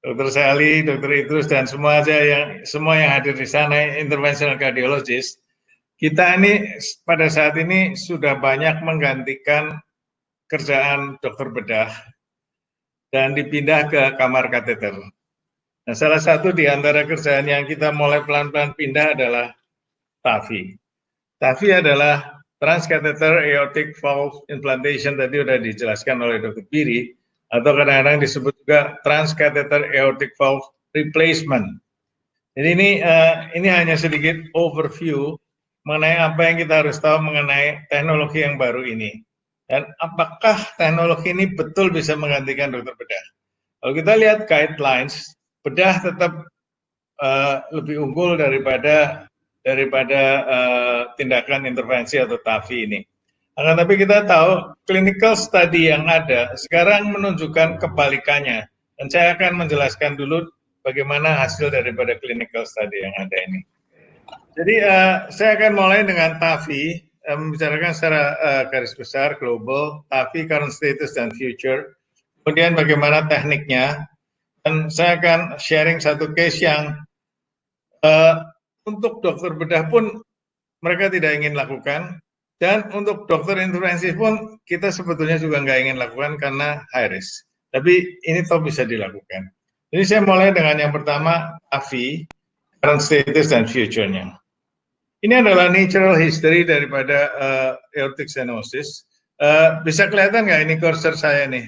Dr. Sally, Dr. Idrus, dan semua yang hadir di sana, interventional cardiologist. Kita ini pada saat ini sudah banyak menggantikan kerjaan dokter bedah dan dipindah ke kamar kateter. Nah, salah satu di antara kerjaan yang kita mulai pelan-pelan pindah adalah TAVI. TAVI adalah transcatheter aortic valve implantation, tadi sudah dijelaskan oleh Dr. Biri, atau kadang-kadang disebut juga transcatheter aortic valve replacement. Jadi ini hanya sedikit overview mengenai apa yang kita harus tahu mengenai teknologi yang baru ini. Dan apakah teknologi ini betul bisa menggantikan dokter bedah? Kalau kita lihat guidelines, bedah tetap lebih unggul daripada tindakan intervensi atau TAVI ini. Akan tapi kita tahu clinical study yang ada sekarang menunjukkan kebalikannya. Dan saya akan menjelaskan dulu bagaimana hasil daripada clinical study yang ada ini. Jadi saya akan mulai dengan TAVI, membicarakan secara garis besar global, TAVI current status dan future. Kemudian bagaimana tekniknya, dan saya akan sharing satu case yang untuk dokter bedah pun mereka tidak ingin lakukan, dan untuk dokter intervensi pun kita sebetulnya juga nggak ingin lakukan karena high risk. Tapi ini toh bisa dilakukan. Jadi saya mulai dengan yang pertama, TAVI, current status dan future-nya. Ini adalah natural history daripada aortic stenosis. Bisa kelihatan nggak ini cursor saya nih?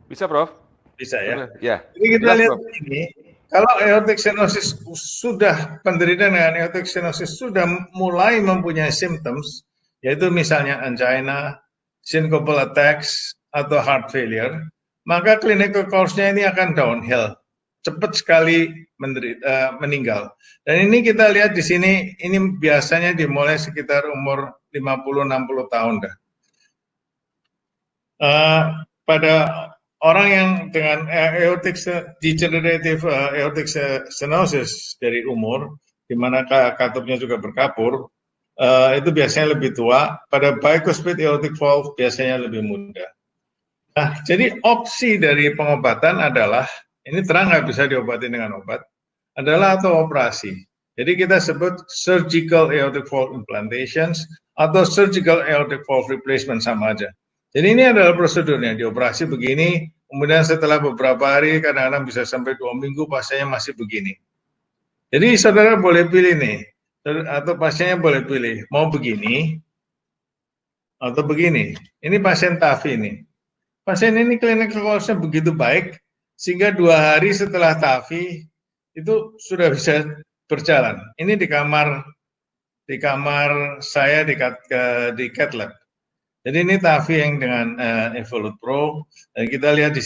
Bisa, Prof. Bisa ya. Ya. Jadi kita lihat ini, kalau aortic stenosis sudah penderita dengan aortic stenosis sudah mulai mempunyai symptoms, yaitu misalnya angina, syncopal attacks, atau heart failure, maka clinical course-nya ini akan downhill, cepat sekali meninggal. Dan ini kita lihat di sini, ini biasanya dimulai sekitar umur 50-60 tahun dah. Pada orang yang dengan aortic degenerative aortic stenosis dari umur, di mana katupnya juga berkapur, itu biasanya lebih tua. Pada bicuspid aortic valve biasanya lebih muda. Nah, jadi opsi dari pengobatan adalah, ini terang nggak bisa diobati dengan obat, adalah atau operasi. Jadi kita sebut surgical aortic valve implantations atau surgical aortic valve replacement, sama aja. Jadi ini adalah prosedurnya, dioperasi begini, kemudian setelah beberapa hari, kadang-kadang bisa sampai 2 minggu pasiennya masih begini. Jadi saudara boleh pilih nih, atau pasiennya boleh pilih, mau begini, Atau begini, ini pasien TAFI ini. Pasien ini clinical course-nya begitu baik, sehingga 2 hari setelah TAFI itu sudah bisa berjalan. Ini di kamar saya di Cath Lab. Jadi ini TAFI yang dengan Evolut Pro, dan kita lihat di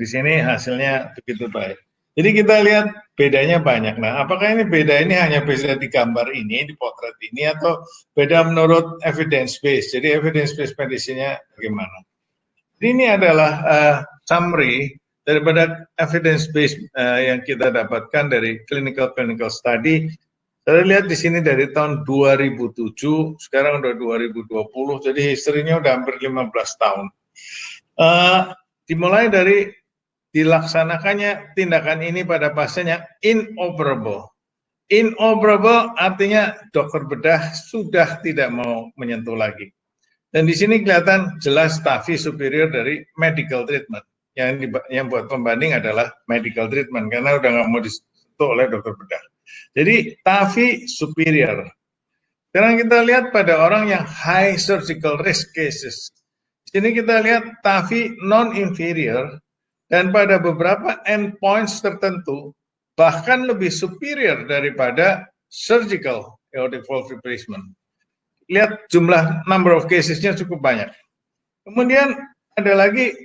sini hasilnya begitu baik. Jadi kita lihat bedanya banyak. Nah, apakah ini beda ini hanya beda di gambar ini, di potret ini, atau beda menurut evidence base? Jadi evidence base medicine-nya bagaimana? Jadi ini adalah summary daripada evidence base yang kita dapatkan dari clinical study. Saya lihat di sini dari tahun 2007, sekarang udah 2020, jadi historinya udah hampir 15 tahun. Dimulai dari dilaksanakannya tindakan ini pada pasiennya inoperable. Inoperable artinya dokter bedah sudah tidak mau menyentuh lagi. Dan di sini kelihatan jelas TAFI superior dari medical treatment. Yang buat pembanding adalah medical treatment karena udah nggak mau disentuh oleh dokter bedah. Jadi TAFI superior. Sekarang kita lihat pada orang yang high surgical risk cases. Di sini kita lihat TAFI non-inferior dan pada beberapa endpoints tertentu bahkan lebih superior daripada surgical aortic valve replacement. Lihat jumlah number of cases-nya cukup banyak. Kemudian ada lagi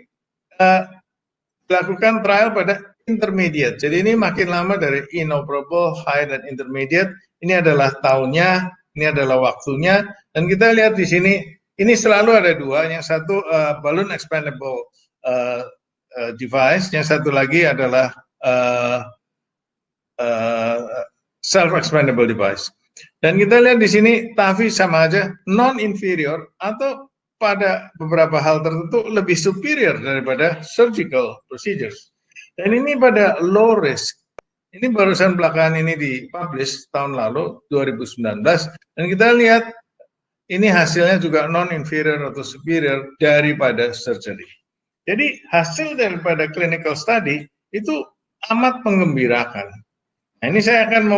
dilakukan trial pada intermediate. Jadi ini makin lama dari inoperable, high, dan intermediate. Ini adalah tahunnya, ini adalah waktunya. Dan kita lihat di sini, ini selalu ada dua. Yang satu balloon expandable device, yang satu lagi adalah self-expandable device. Dan kita lihat di sini TAFI sama aja non-inferior atau pada beberapa hal tertentu lebih superior daripada surgical procedures. Dan ini pada low risk. Ini barusan belakangan ini dipublish tahun lalu 2019 dan kita lihat ini hasilnya juga non-inferior atau superior daripada surgery. Jadi hasil daripada clinical study itu amat menggembirakan. Nah, ini saya akan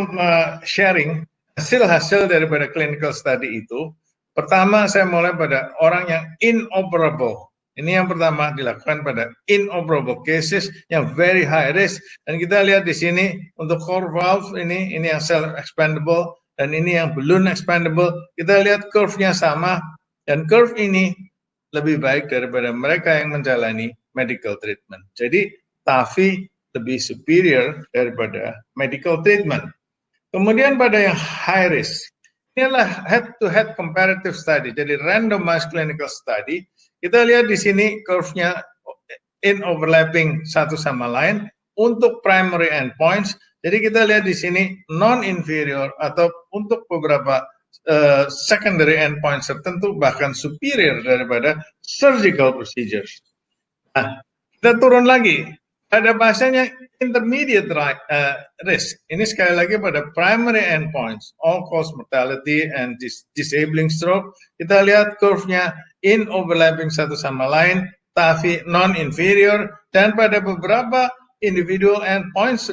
sharing hasil-hasil daripada clinical study itu. Pertama saya mulai pada orang yang inoperable. Ini yang pertama dilakukan pada inoperable cases yang very high risk. Dan kita lihat di sini untuk core valve ini yang self expandable dan ini yang balloon expandable. Kita lihat curve-nya sama dan curve ini lebih baik daripada mereka yang menjalani medical treatment. Jadi TAFI lebih superior daripada medical treatment. Kemudian pada yang high risk, inilah head-to-head comparative study, jadi randomized clinical study. Kita lihat di sini curve-nya in overlapping satu sama lain untuk primary endpoints. Jadi kita lihat di sini non-inferior atau untuk beberapa secondary endpoints tertentu bahkan superior daripada surgical procedures. Nah, kita turun lagi. Ada bahasanya intermediate risk. Ini sekali lagi pada primary endpoints, all-cause mortality and disabling stroke. Kita lihat curve-nya in overlapping satu sama lain, TAFI non-inferior, dan pada beberapa individual endpoints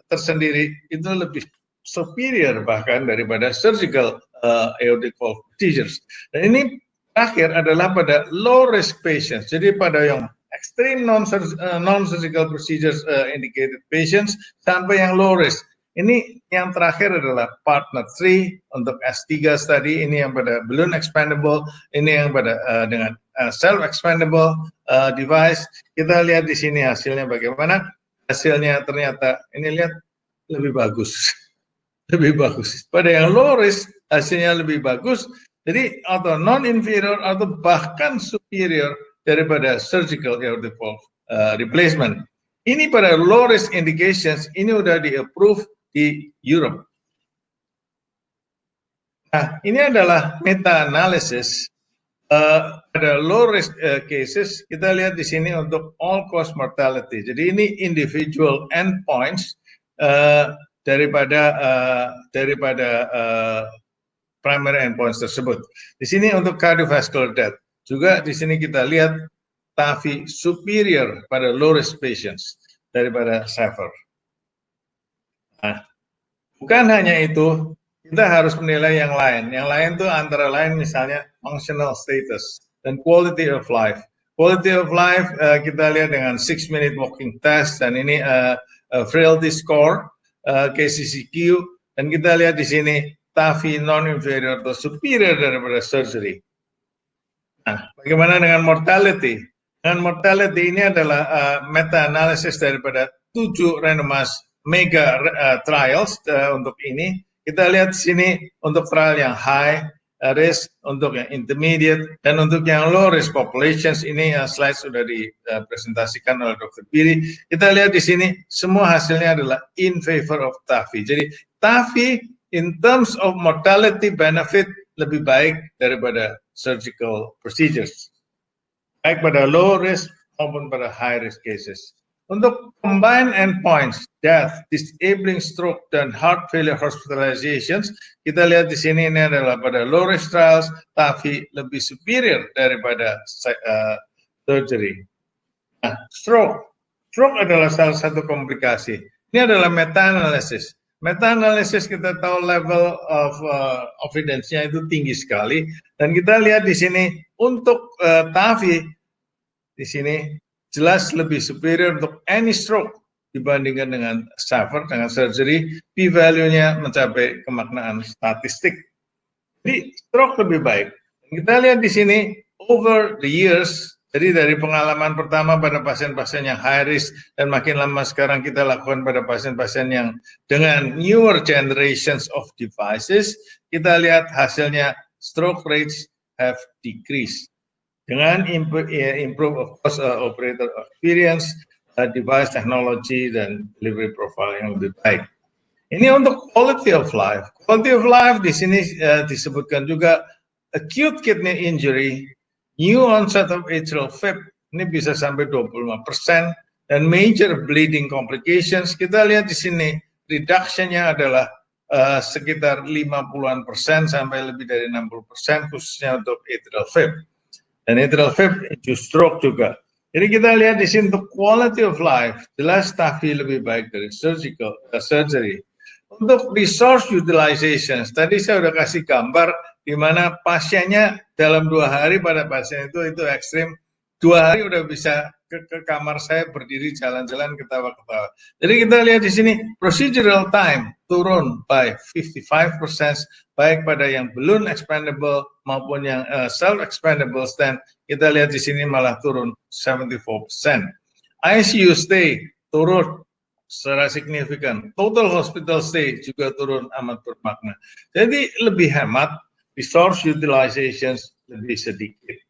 tersendiri itu lebih superior bahkan daripada surgical aortic valve procedures. Dan ini terakhir adalah pada low risk patients. Jadi pada yang extreme non-surgical procedures indicated patients sampai yang low risk. Ini yang terakhir adalah partner 3 untuk S3 study. Ini yang pada balloon expandable, ini yang pada dengan self expandable device. Kita lihat di sini hasilnya bagaimana. Hasilnya ternyata ini lihat lebih bagus. Lebih bagus. Pada yang low risk hasilnya lebih bagus. Jadi atau non-inferior atau bahkan superior daripada surgical aortic valve replacement. Ini pada low risk indications, ini udah di-approve di Europe. Nah, ini adalah meta-analysis pada low risk cases. Kita lihat di sini untuk all-cause mortality. Jadi ini individual endpoints daripada primary endpoints tersebut. Di sini untuk cardiovascular death. Juga di sini kita lihat TAFI superior pada low risk patients daripada SAVR. Nah, bukan hanya itu, kita harus menilai yang lain. Yang lain tuh antara lain misalnya functional status dan quality of life. Quality of life kita lihat dengan 6-minute walking test dan ini frailty score, KCCQ, dan kita lihat di sini TAFI non-inferior atau superior daripada surgery. Nah, bagaimana dengan mortality? Dengan mortality ini adalah meta-analysis daripada 7 randomized mega trials untuk ini. Kita lihat di sini untuk trial yang high risk, untuk yang intermediate, dan untuk yang low risk populations, ini slide sudah dipresentasikan oleh Dr. Biri. Kita lihat di sini semua hasilnya adalah in favor of TAFI. Jadi TAFI in terms of mortality benefit lebih baik daripada surgical procedures, baik pada low risk maupun pada high risk cases. Untuk combined endpoints, death, disabling stroke, dan heart failure hospitalizations, kita lihat di sini ini adalah pada low risk trials, TAFI lebih superior daripada surgery. Nah, stroke adalah salah satu komplikasi. Ini adalah meta-analysis. Meta-analysis kita tahu level of evidence-nya itu tinggi sekali, dan kita lihat di sini untuk TAFI di sini jelas lebih superior untuk any stroke dibandingkan dengan SAVR, dengan surgery, p-value-nya mencapai kemaknaan statistik. Jadi stroke lebih baik. Kita lihat di sini over the years, jadi dari pengalaman pertama pada pasien-pasien yang high risk dan makin lama sekarang kita lakukan pada pasien-pasien yang dengan newer generations of devices, kita lihat hasilnya stroke rates have decreased. Dengan improve of course operator experience, device technology, dan delivery profile yang lebih baik. Ini untuk quality of life. Quality of life di sini disebutkan juga acute kidney injury, new onset of atrial fib, ini bisa sampai 25%, dan major bleeding complications, kita lihat di sini reduction-nya adalah sekitar 50% sampai lebih dari 60%, khususnya untuk atrial fib. Dan atrial fib itu stroke juga. Jadi kita lihat di sini untuk quality of life, jelas TAFI lebih baik dari surgery. Untuk resource utilization, tadi saya sudah kasih gambar di mana pasiennya dalam 2 hari pada pasien itu ekstrim. 2 hari udah bisa ke kamar saya berdiri jalan-jalan ketawa-ketawa. Jadi kita lihat di sini procedural time turun by 55%, baik pada yang balloon expandable maupun yang self expandable stent. Kita lihat di sini malah turun 74%. ICU stay turun secara signifikan. Total hospital stay juga turun amat bermakna. Jadi lebih hemat, resource utilization lebih sedikit.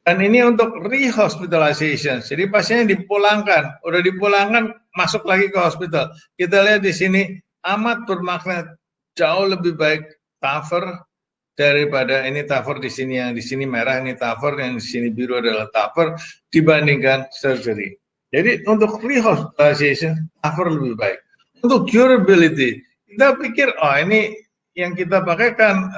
Dan ini untuk rehospitalization. Jadi pasiennya dipulangkan, udah dipulangkan masuk lagi ke hospital. Kita lihat di sini amat bermakna jauh lebih baik TAVR daripada ini TAVR di sini, yang di sini merah ini TAVR, yang di sini biru adalah TAVR dibandingkan surgery. Jadi untuk rehospitalization TAVR lebih baik. Untuk durability, kita pikir ini yang kita pakai kan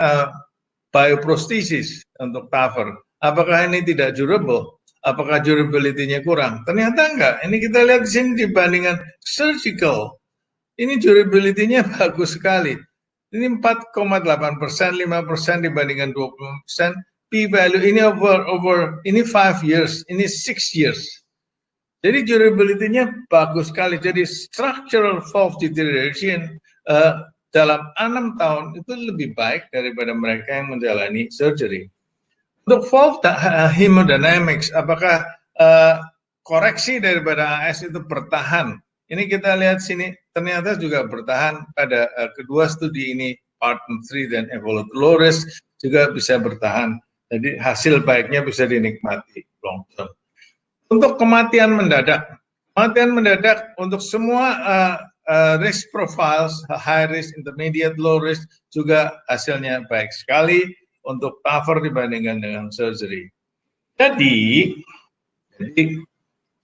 bioprosthesis untuk TAVR. Apakah ini tidak durable? Apakah durability-nya kurang? Ternyata enggak. Ini kita lihat di sini dibandingkan surgical. Ini durability-nya bagus sekali. Ini 4,8%, 5% dibandingkan 20%. P-value ini over ini 5 years, ini 6 years. Jadi durability-nya bagus sekali. Jadi structural valve deterioration dalam 6 tahun itu lebih baik daripada mereka yang menjalani surgery. Untuk valve hemodynamics, apakah koreksi daripada AS itu bertahan? Ini kita lihat sini, ternyata juga bertahan pada kedua studi ini, Partner 3 dan Evolute Low Risk, juga bisa bertahan. Jadi hasil baiknya bisa dinikmati long term. Untuk kematian mendadak untuk semua risk profiles, high risk, intermediate, low risk, juga hasilnya baik sekali untuk TAVR dibandingkan dengan surgery. Jadi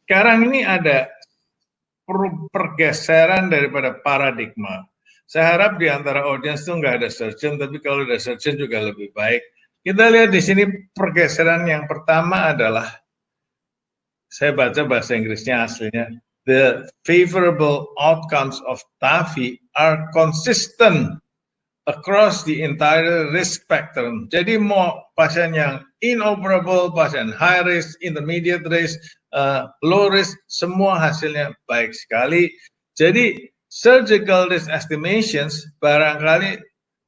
sekarang ini ada pergeseran daripada paradigma. Saya harap di antara audiens itu nggak ada surgeon, tapi kalau ada surgeon juga lebih baik. Kita lihat di sini pergeseran yang pertama adalah, saya baca bahasa Inggrisnya aslinya, the favorable outcomes of TAFI are consistent across the entire risk spectrum. Jadi mau pasien yang inoperable, pasien high risk, intermediate risk, low risk, semua hasilnya baik sekali. Jadi surgical risk estimations barangkali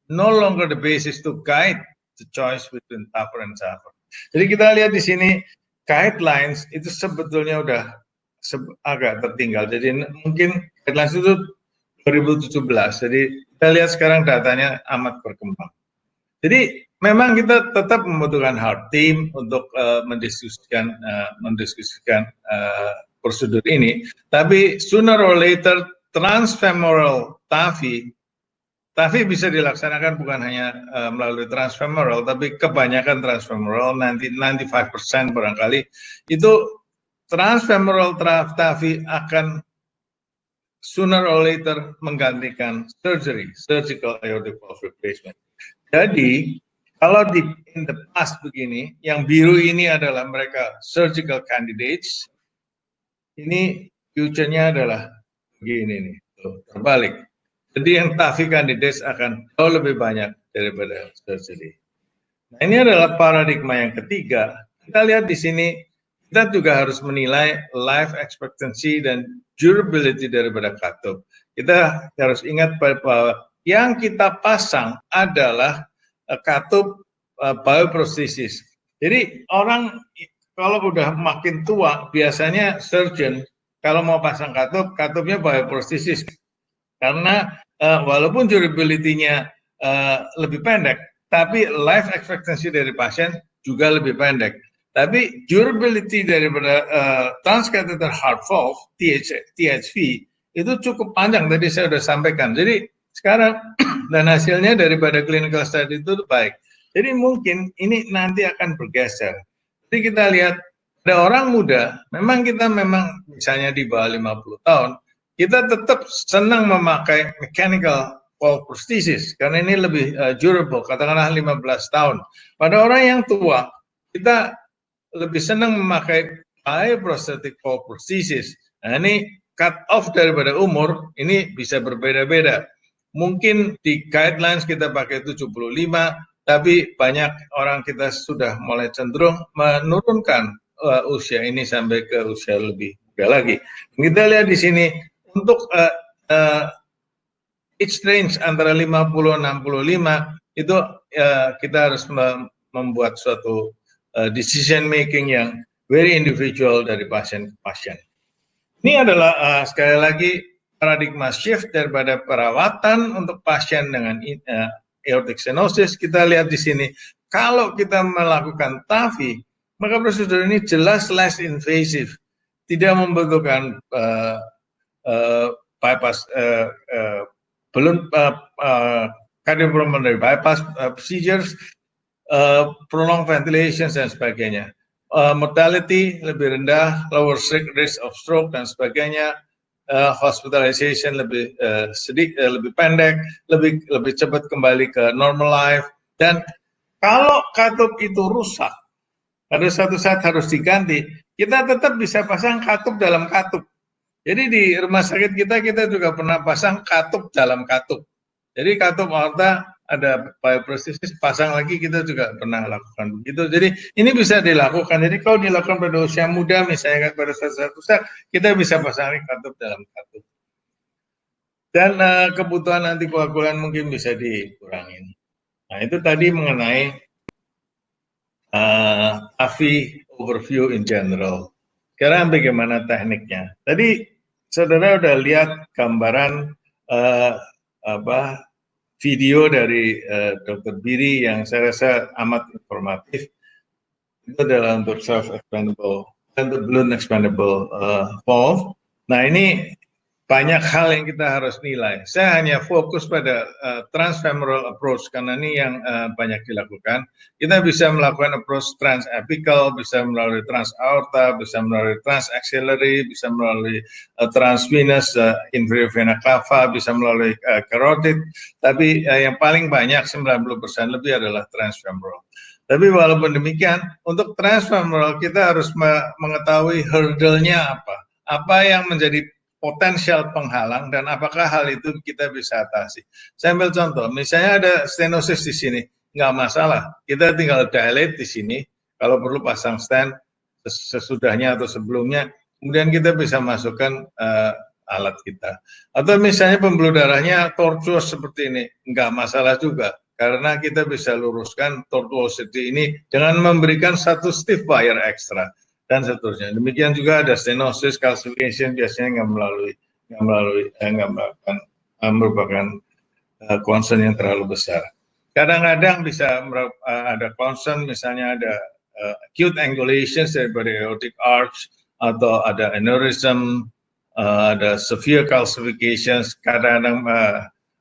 no longer the basis to guide the choice between TAVR and SAVR. Jadi kita lihat di sini guidelines itu sebetulnya udah agak tertinggal. Jadi mungkin guidelines itu 2017. Jadi kita lihat sekarang datanya amat berkembang. Jadi memang kita tetap membutuhkan heart team untuk mendiskusikan prosedur ini. Tapi sooner or later transfemoral TAVI bisa dilaksanakan bukan hanya melalui transfemoral, tapi kebanyakan transfemoral, 95% barangkali itu transfemoral TAVI akan sooner or later menggantikan surgical aortic valve replacement. Jadi kalau in the past begini, yang biru ini adalah mereka surgical candidates, ini future-nya adalah begini nih, terbalik. Jadi yang TAVI candidates akan jauh lebih banyak daripada surgery. Nah, ini adalah paradigma yang ketiga. Kita lihat di sini, kita juga harus menilai life expectancy dan durability daripada katup. Kita harus ingat bahwa yang kita pasang adalah katup bioprostesis. Jadi orang kalau udah makin tua, biasanya surgeon kalau mau pasang katup, katupnya bioprostesis. Karena walaupun durability-nya lebih pendek, tapi life expectancy dari pasien juga lebih pendek. Tapi durability daripada transcatheter heart valve, THV, itu cukup panjang, tadi saya sudah sampaikan. Jadi sekarang, dan hasilnya daripada clinical study itu baik. Jadi mungkin ini nanti akan bergeser. Jadi kita lihat, ada orang muda, memang misalnya di bawah 50 tahun, kita tetap senang memakai mechanical valve prosthesis, karena ini lebih durable, katakanlah 15 tahun. Pada orang yang tua, kita lebih senang memakai bioprosthetic valve prosthesis. Nah, ini cut off daripada umur, ini bisa berbeda-beda. Mungkin di guidelines kita pakai 75, tapi banyak orang kita sudah mulai cenderung menurunkan usia ini sampai ke usia lebih muda lagi. Kita lihat di sini, untuk age range antara 50-65, itu kita harus membuat suatu decision making yang very individual dari pasien ke pasien. Ini adalah sekali lagi paradigma shift daripada perawatan untuk pasien dengan aortic stenosis. Kita lihat di sini, kalau kita melakukan TAVI, maka prosedur ini jelas less invasive, tidak membutuhkan bypass cardiopulmonary bypass procedures, prolonged ventilations dan sebagainya. Mortality lebih rendah, lower risk of stroke dan sebagainya. Hospitalization lebih lebih pendek, lebih cepat kembali ke normal life. Dan kalau katup itu rusak, pada suatu saat harus diganti, kita tetap bisa pasang katup dalam katup. Jadi di rumah sakit kita juga pernah pasang katup dalam katup. Jadi katup aorta ada bioprosthesis, pasang lagi, kita juga pernah lakukan begitu. Jadi ini bisa dilakukan. Jadi kalau dilakukan pada usia muda, misalnya pada suatu saat, kita bisa pasang katup dalam katup. Dan kebutuhan antikoagulan mungkin bisa dikurangi. Nah, itu tadi mengenai TAVI overview in general. Sekarang bagaimana tekniknya? Tadi saudara udah lihat gambaran video dari Dr. Biri yang saya rasa amat informatif. Itu adalah untuk self-expandable, untuk balloon expandable valve. Nah, ini banyak hal yang kita harus nilai. Saya hanya fokus pada transfemoral approach, karena ini yang banyak dilakukan. Kita bisa melakukan approach transapical, bisa melalui transaorta, bisa melalui transaxillary, bisa melalui transvenous inferior vena cava, bisa melalui carotid. Tapi yang paling banyak 90% lebih adalah transfemoral. Tapi walaupun demikian, untuk transfemoral kita harus mengetahui hurdle-nya apa yang menjadi potensial penghalang dan apakah hal itu kita bisa atasi. Saya ambil contoh, misalnya ada stenosis di sini, nggak masalah, kita tinggal dilate di sini, kalau perlu pasang stent sesudahnya atau sebelumnya, kemudian kita bisa masukkan alat kita. Atau misalnya pembuluh darahnya tortuous seperti ini, nggak masalah juga, karena kita bisa luruskan tortuosity ini dengan memberikan satu stiff wire ekstra dan seterusnya. Demikian juga ada stenosis, calcification biasanya nggak merupakan concern yang terlalu besar. Kadang-kadang bisa ada concern, misalnya ada acute angulation daripada aortic arch, atau ada aneurysm, ada severe calcifications, kadang-kadang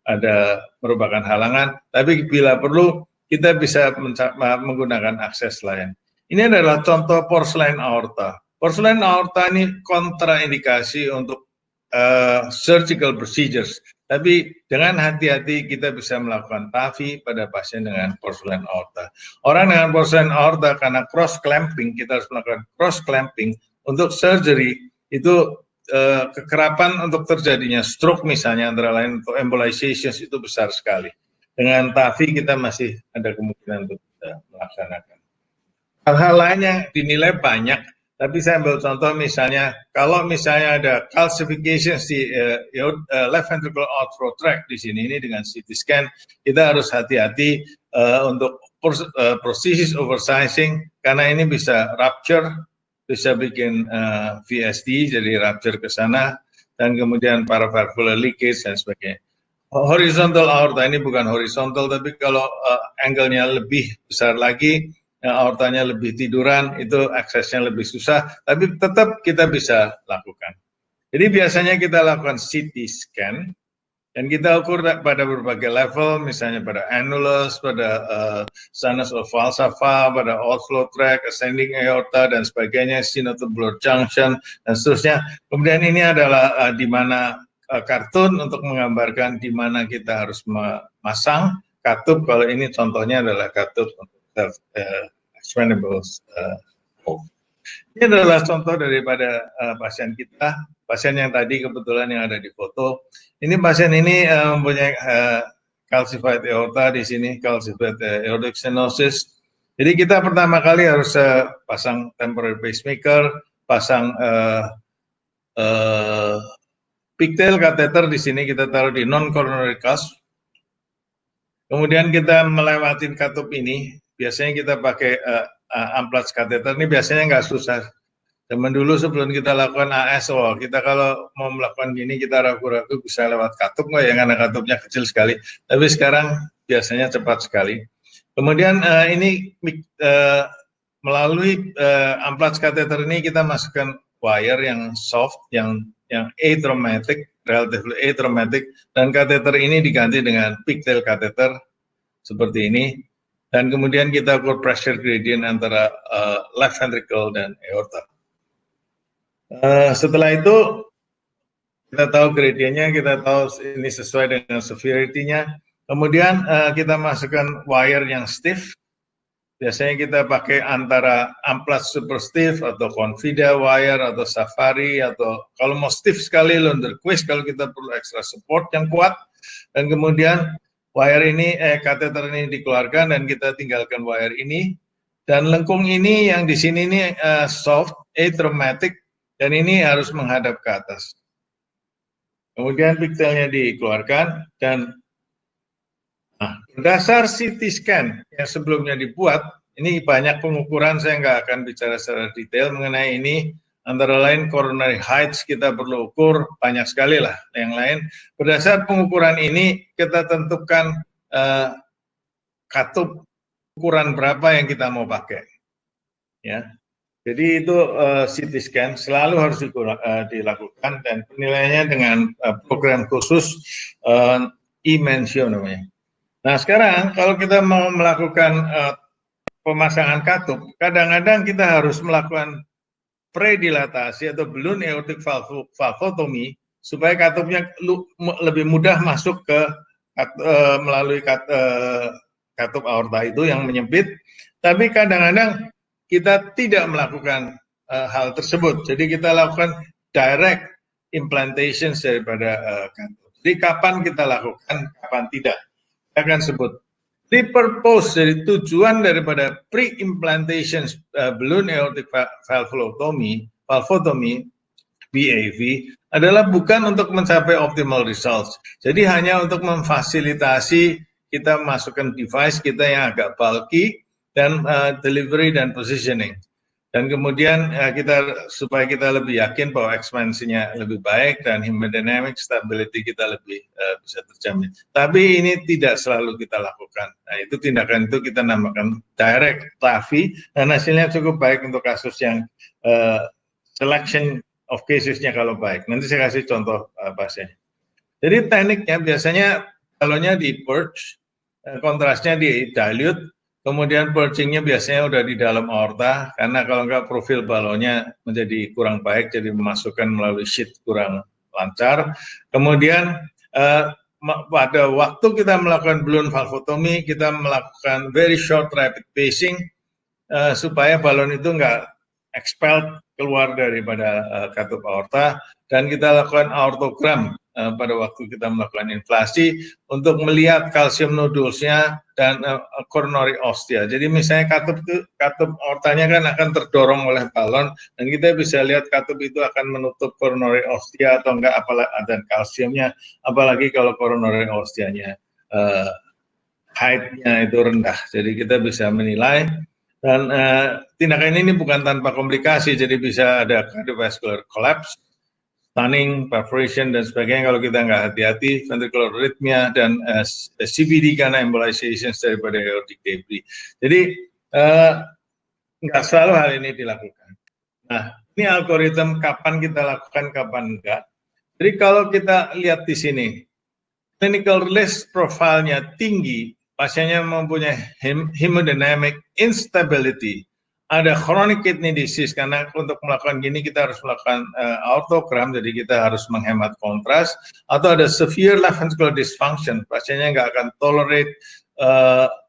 ada merupakan halangan, tapi bila perlu kita bisa menggunakan akses lain. Ini adalah contoh porcelain aorta. Porcelain aorta ini kontraindikasi untuk surgical procedures, tapi dengan hati-hati kita bisa melakukan TAVI pada pasien dengan porcelain aorta. Orang dengan porcelain aorta karena cross clamping, kita harus melakukan cross clamping untuk surgery, itu kekerapan untuk terjadinya stroke misalnya, antara lain untuk embolization itu besar sekali. Dengan TAVI kita masih ada kemungkinan untuk melaksanakan. Hal-hal lain yang dinilai banyak, tapi saya ambil contoh misalnya, kalau misalnya ada calcification di left ventricular outflow tract di sini, ini dengan CT scan, kita harus hati-hati untuk prosthesis oversizing, karena ini bisa rupture, bisa bikin VSD, jadi rupture ke sana, dan kemudian paravalvular leakage dan sebagainya. Horizontal aorta ini bukan horizontal, tapi kalau angle-nya lebih besar lagi, aortanya lebih tiduran, itu aksesnya lebih susah, tapi tetap kita bisa lakukan. Jadi biasanya kita lakukan CT scan, dan kita ukur pada berbagai level, misalnya pada annulus, pada sinus of Valsalva, pada outflow tract, ascending aorta, dan sebagainya, sinotubular junction, dan seterusnya. Kemudian ini adalah di mana kartun untuk menggambarkan di mana kita harus memasang katup. Kalau ini contohnya adalah katup untuk expandable. Ini adalah contoh daripada pasien kita, pasien yang tadi kebetulan yang ada di foto. Ini pasien ini mempunyai calcified aorta di sini, calcified aortic stenosis. Jadi kita pertama kali harus pasang temporary pacemaker, pasang pigtail catheter di sini kita taruh di non-coronary cusp. Kemudian kita melewati katup ini, biasanya kita pakai amplatz catheter, ini biasanya nggak susah. Zaman dulu sebelum kita lakukan ASO, kita kalau mau melakukan gini kita ragu-ragu bisa lewat katup nggak ya, karena katupnya kecil sekali. Tapi sekarang biasanya cepat sekali. Kemudian ini melalui amplatz catheter ini kita masukkan wire yang soft, yang atraumatic, relatively atraumatic, dan kateter ini diganti dengan pigtail catheter seperti ini, dan kemudian kita ukur pressure gradient antara left ventricle dan aorta. Setelah itu kita tahu gradientnya, kita tahu ini sesuai dengan severity-nya. Kemudian kita masukkan wire yang stiff. Biasanya kita pakai antara amplatz super stiff atau Confida wire atau Safari, atau kalau mau stiff sekali Lunderquist kalau kita perlu extra support yang kuat. Dan kemudian wire ini, kateter ini dikeluarkan dan kita tinggalkan wire ini. Dan lengkung ini yang di sini ini soft, atraumatic, dan ini harus menghadap ke atas. Kemudian pigtailnya dikeluarkan dan berdasar CT scan yang sebelumnya dibuat, ini banyak pengukuran, saya nggak akan bicara secara detail mengenai ini, antara lain coronary heights kita perlu ukur, banyak sekali lah yang lain. Berdasar pengukuran ini, kita tentukan katup ukuran berapa yang kita mau pakai. Ya. Jadi itu CT scan selalu harus dilakukan, dan penilaiannya dengan program khusus e-mensio namanya. Nah sekarang kalau kita mau melakukan pemasangan katup, kadang-kadang kita harus melakukan predilatasi atau balloon aortic valvotomy supaya katupnya lebih mudah masuk ke melalui katup aorta itu yang menyempit. Tapi kadang-kadang kita tidak melakukan hal tersebut. Jadi kita lakukan direct implantations daripada katup. Jadi kapan kita lakukan, kapan tidak. Saya akan sebut. The purpose dari tujuan daripada pre-implantation balloon aortic valvotomy, BAV, adalah bukan untuk mencapai optimal results. Jadi hanya untuk memfasilitasi kita masukkan device kita yang agak bulky dan delivery dan positioning. Dan kemudian supaya kita lebih yakin bahwa ekspansinya lebih baik dan hemodynamic stability kita lebih bisa terjamin. Tapi ini tidak selalu kita lakukan. Nah, itu tindakan itu kita namakan direct TAVI dan hasilnya cukup baik untuk kasus yang selection of casesnya kalau baik. Nanti saya kasih contoh pasiennya. Jadi tekniknya biasanya balonnya di purge, kontrasnya di dilute, kemudian purging-nya biasanya udah di dalam aorta, karena kalau enggak profil balonnya menjadi kurang baik, jadi memasukkan melalui sheath kurang lancar. Kemudian pada waktu kita melakukan balloon valvotomy, kita melakukan very short rapid pacing, supaya balon itu enggak expelled keluar daripada katup aorta, dan kita lakukan aortogram pada waktu kita melakukan inflasi untuk melihat kalsium nodulesnya dan coronary ostia. Jadi misalnya katup aortanya kan akan terdorong oleh balon dan kita bisa lihat katup itu akan menutup coronary ostia atau enggak, apalagi dan kalsiumnya, apalagi kalau coronary ostianya height-nya itu rendah. Jadi kita bisa menilai. Dan tindakan ini bukan tanpa komplikasi, jadi bisa ada cardiovascular collapse, stunning, perforation, dan sebagainya kalau kita nggak hati-hati, ventricular arrhythmia, dan CVD karena embolization daripada aortic debris. Jadi nggak selalu hal ini dilakukan. Nah, ini algoritma kapan kita lakukan, kapan enggak. Jadi kalau kita lihat di sini, clinical risk profile-nya tinggi, pasiennya mempunyai hemodynamic instability, ada chronic kidney disease, karena untuk melakukan gini kita harus melakukan aortogram, jadi kita harus menghemat kontras, atau ada severe left ventricular dysfunction, pasiennya nggak akan tolerate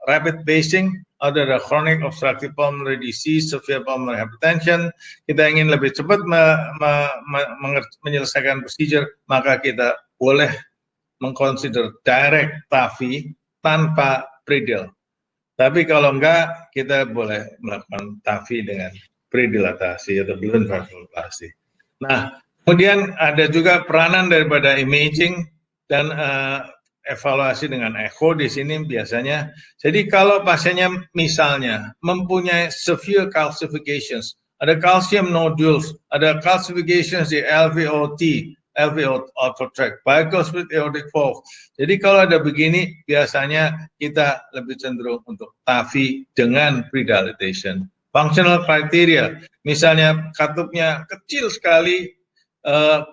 rapid pacing, atau ada chronic obstructive pulmonary disease, severe pulmonary hypertension, kita ingin lebih cepat menyelesaikan procedure, maka kita boleh mengconsider direct TAVI tanpa pre-dil. Tapi kalau enggak, kita boleh melakukan TAVI dengan predilatasi atau balloon valvuloplasty. Nah, kemudian ada juga peranan daripada imaging dan evaluasi dengan echo di sini biasanya. Jadi kalau pasiennya misalnya mempunyai severe calcifications, ada calcium nodules, ada calcifications di LVOT, LV outflow tract, bicuspid aortic valve. Jadi kalau ada begini, biasanya kita lebih cenderung untuk TAVI dengan predilatation. Functional criteria, misalnya katupnya kecil sekali,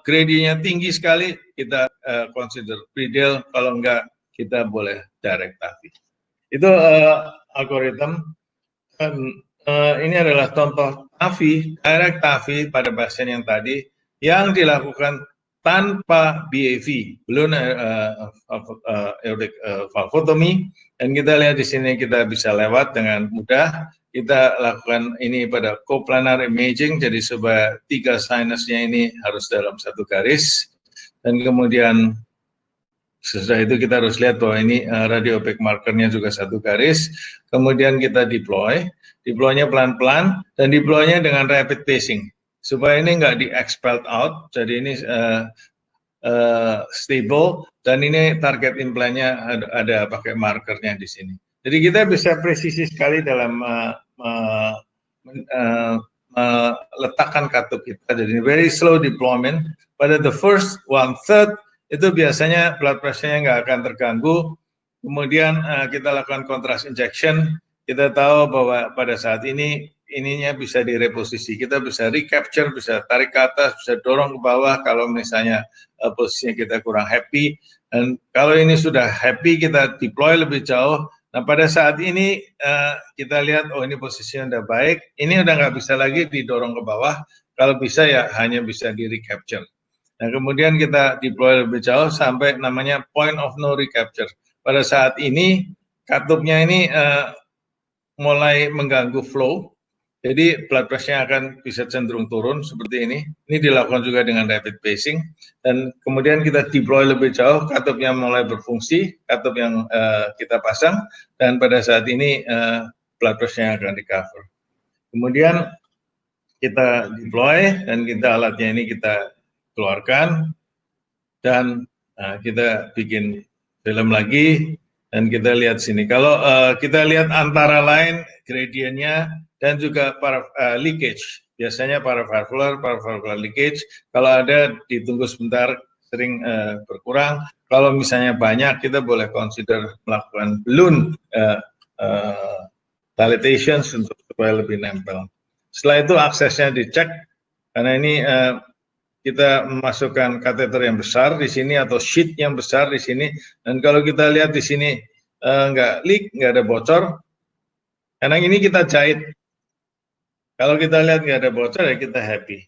gradientnya tinggi sekali, kita consider predil, kalau enggak kita boleh direct TAVI. Itu algoritma. Ini adalah contoh TAVI, direct TAVI pada pasien yang tadi, yang dilakukan tanpa BAV, balloon aortic valvotomy, dan kita lihat di sini kita bisa lewat dengan mudah. Kita lakukan ini pada coplanar imaging, jadi supaya 3 sinusnya ini harus dalam satu garis, dan kemudian sesudah itu kita harus lihat bahwa ini radio opaque markernya juga satu garis, kemudian kita deploy-nya pelan-pelan, dan deploy-nya dengan rapid pacing. Supaya ini nggak di-expelled out, jadi ini stable, dan ini target implant-nya ada pakai markernya di sini. Jadi kita bisa presisi sekali dalam meletakkan katup kita, jadi very slow deployment. Pada the first 1/3 itu biasanya blood pressure-nya nggak akan terganggu, kemudian kita lakukan contrast injection, kita tahu bahwa pada saat ini, ininya bisa direposisi, kita bisa recapture, bisa tarik ke atas, bisa dorong ke bawah kalau misalnya posisinya kita kurang happy, dan kalau ini sudah happy kita deploy lebih jauh. Nah pada saat ini kita lihat, oh ini posisinya udah baik, ini udah nggak bisa lagi didorong ke bawah, kalau bisa ya hanya bisa di recapture. Nah kemudian kita deploy lebih jauh sampai namanya point of no recapture. Pada saat ini katupnya ini mulai mengganggu flow, Jadi blood pressure-nya akan bisa cenderung turun seperti ini. Ini dilakukan juga dengan rapid pacing. Dan kemudian kita deploy lebih jauh, katupnya mulai berfungsi, katup yang kita pasang, dan pada saat ini blood pressure-nya akan recover. Kemudian kita deploy dan alatnya ini kita keluarkan dan kita bikin film lagi dan kita lihat sini. Kalau kita lihat antara lain gradiennya dan juga leakage. Biasanya paravalvular leakage. Kalau ada ditunggu sebentar, sering berkurang. Kalau misalnya banyak, kita boleh consider melakukan balloon dilatation supaya lebih nempel. Setelah itu aksesnya dicek, karena ini kita memasukkan kateter yang besar di sini atau sheet yang besar di sini, dan kalau kita lihat di sini nggak leak, nggak ada bocor, karena ini kita jahit. Kalau kita lihat nggak ada bocor ya kita happy.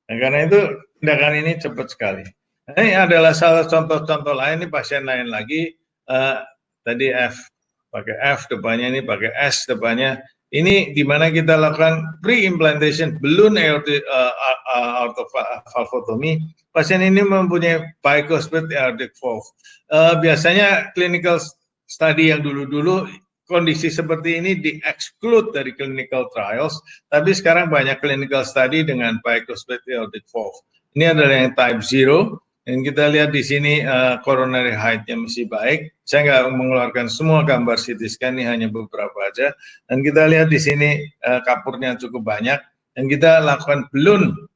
Nah, karena itu tindakan ini cepat sekali. Nah, ini adalah salah contoh-contoh lain, ini pasien lain lagi, tadi F, pakai F depannya, ini pakai S depannya. Ini di mana kita lakukan pre-implantation balloon aortic valvotomy. Pasien ini mempunyai bicuspid aortic valve. Biasanya clinical study yang dulu-dulu kondisi seperti ini di-exclude dari clinical trials, tapi sekarang banyak clinical study dengan bicuspid aortic valve. Ini adalah yang type 0. Dan kita lihat di sini coronary height-nya masih baik. Saya nggak mengeluarkan semua gambar CT scan, ini hanya beberapa aja. Dan kita lihat di sini kapurnya cukup banyak. Dan kita lakukan balloon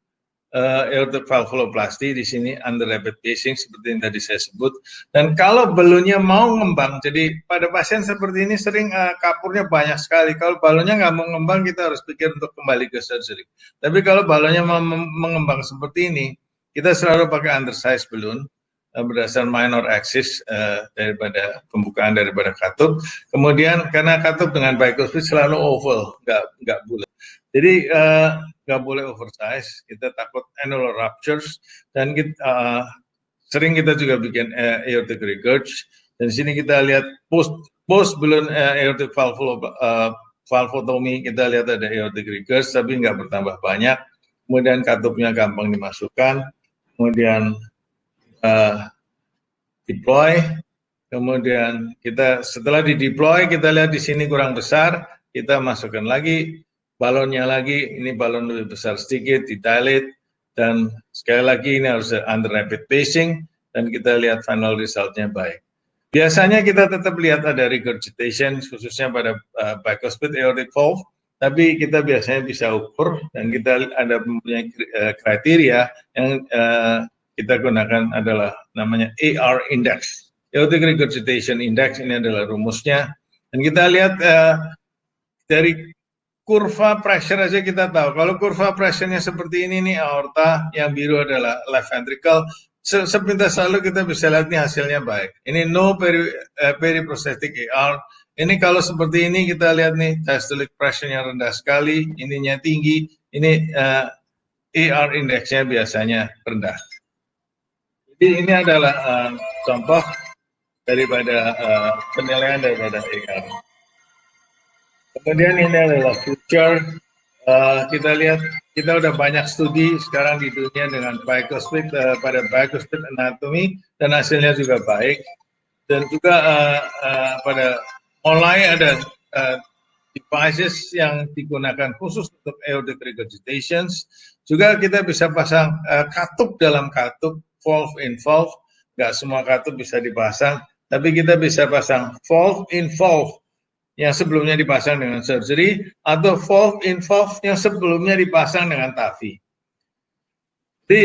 aortic valvuloplasty di sini under rapid pacing seperti yang tadi saya sebut. Dan kalau balonnya mau ngembang, jadi pada pasien seperti ini sering kapurnya banyak sekali. Kalau balonnya nggak mau ngembang, kita harus pikir untuk kembali ke surgery. Tapi kalau balonnya mau mengembang seperti ini, kita selalu pakai undersize balloon berdasarkan minor axis daripada pembukaan daripada katup. Kemudian karena katup dengan bicuspid selalu oval, nggak bulat. Jadi nggak boleh oversize. Kita takut annular ruptures dan sering kita juga bikin aortic regurg. Dan sini kita lihat post balloon aortic valvotomy, kita lihat ada aortic regurg tapi nggak bertambah banyak. Kemudian katupnya gampang dimasukkan. Kemudian deploy, kemudian kita setelah di deploy kita lihat di sini kurang besar, kita masukkan lagi balonnya lagi, ini balon lebih besar sedikit, dilate, dan sekali lagi ini harus under rapid pacing dan kita lihat final resultnya baik. Biasanya kita tetap lihat ada regurgitation khususnya pada bicuspid aortic valve, tapi kita biasanya bisa ukur dan kita ada mempunyai kriteria yang kita gunakan adalah namanya AR index, aortic regurgitation index. Ini adalah rumusnya, dan kita lihat dari kurva pressure aja kita tahu. Kalau kurva pressure-nya seperti ini nih, aorta, yang biru adalah left ventricle. Sepintas lalu kita bisa lihat nih hasilnya baik. Ini no periprosthetic AR. Ini kalau seperti ini kita lihat nih diastolic pressure-nya rendah sekali, ininya tinggi. Ini AR index-nya biasanya rendah. Jadi ini adalah contoh daripada penilaian daripada AR. Kemudian ini adalah future. Kita lihat, kita udah banyak studi sekarang di dunia dengan bicuspid pada bicuspid anatomy dan hasilnya juga baik. Dan juga pada mulai ada devices yang digunakan khusus untuk aortic regurgitations. Juga kita bisa pasang katup dalam katup, valve in valve. Nggak semua katup bisa dipasang, tapi kita bisa pasang valve in valve yang sebelumnya dipasang dengan surgery, atau valve in valve yang sebelumnya dipasang dengan TAVI. Jadi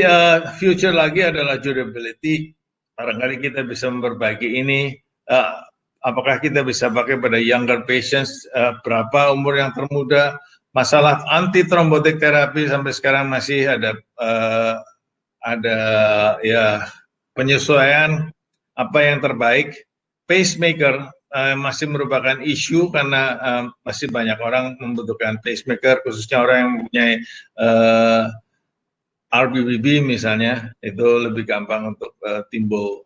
future lagi adalah durability. Barangkali kita bisa memperbaiki ini. Apakah kita bisa pakai pada younger patients, berapa umur yang termuda. Masalah anti thrombotic therapy sampai sekarang masih ada ya penyesuaian apa yang terbaik. Pacemaker masih merupakan isu karena masih banyak orang membutuhkan pacemaker, khususnya orang yang mempunyai RBBB misalnya, itu lebih gampang untuk timbul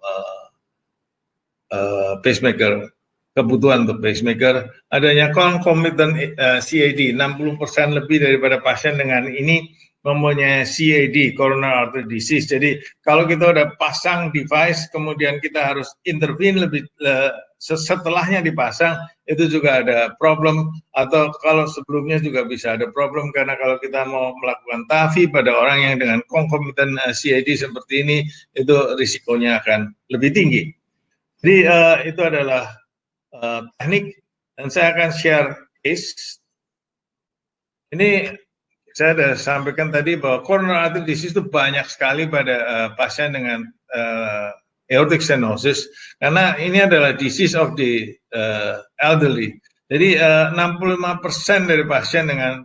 pacemaker. kebutuhan untuk pacemaker. Adanya concomitant CAD, 60% lebih daripada pasien dengan ini mempunyai CAD, coronary artery disease. Jadi kalau kita udah pasang device, kemudian kita harus intervene lebih setelahnya dipasang, itu juga ada problem, atau kalau sebelumnya juga bisa ada problem, karena kalau kita mau melakukan TAVI pada orang yang dengan concomitant CAD seperti ini, itu risikonya akan lebih tinggi. Jadi itu adalah teknik, dan saya akan share case. Ini saya sudah sampaikan tadi bahwa coronary artery disease itu banyak sekali pada pasien dengan aortic stenosis, karena ini adalah disease of the elderly. Jadi 65% dari pasien dengan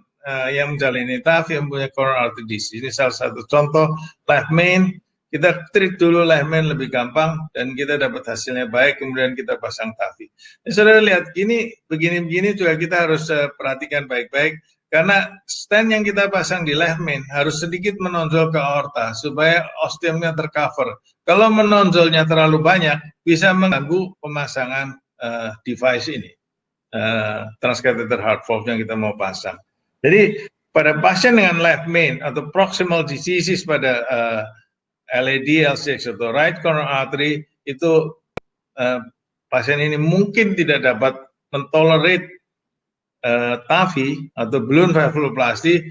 yang menjalani TAVI yang punya coronary artery disease. Ini salah satu contoh. Left main, kita treat dulu left main lebih gampang, dan kita dapat hasilnya baik, kemudian kita pasang TAVI. Ini saudara lihat, ini begini-begini juga kita harus perhatikan baik-baik, karena stent yang kita pasang di left main harus sedikit menonjol ke aorta supaya osteumnya tercover. Kalau menonjolnya terlalu banyak, bisa mengganggu pemasangan device ini, transcatheter heart valve yang kita mau pasang. Jadi pada pasien dengan left main atau proximal diseases pada LAD, LCX atau right coronary artery, itu pasien ini mungkin tidak dapat mentolerate TAVI atau balloon valvuloplasty,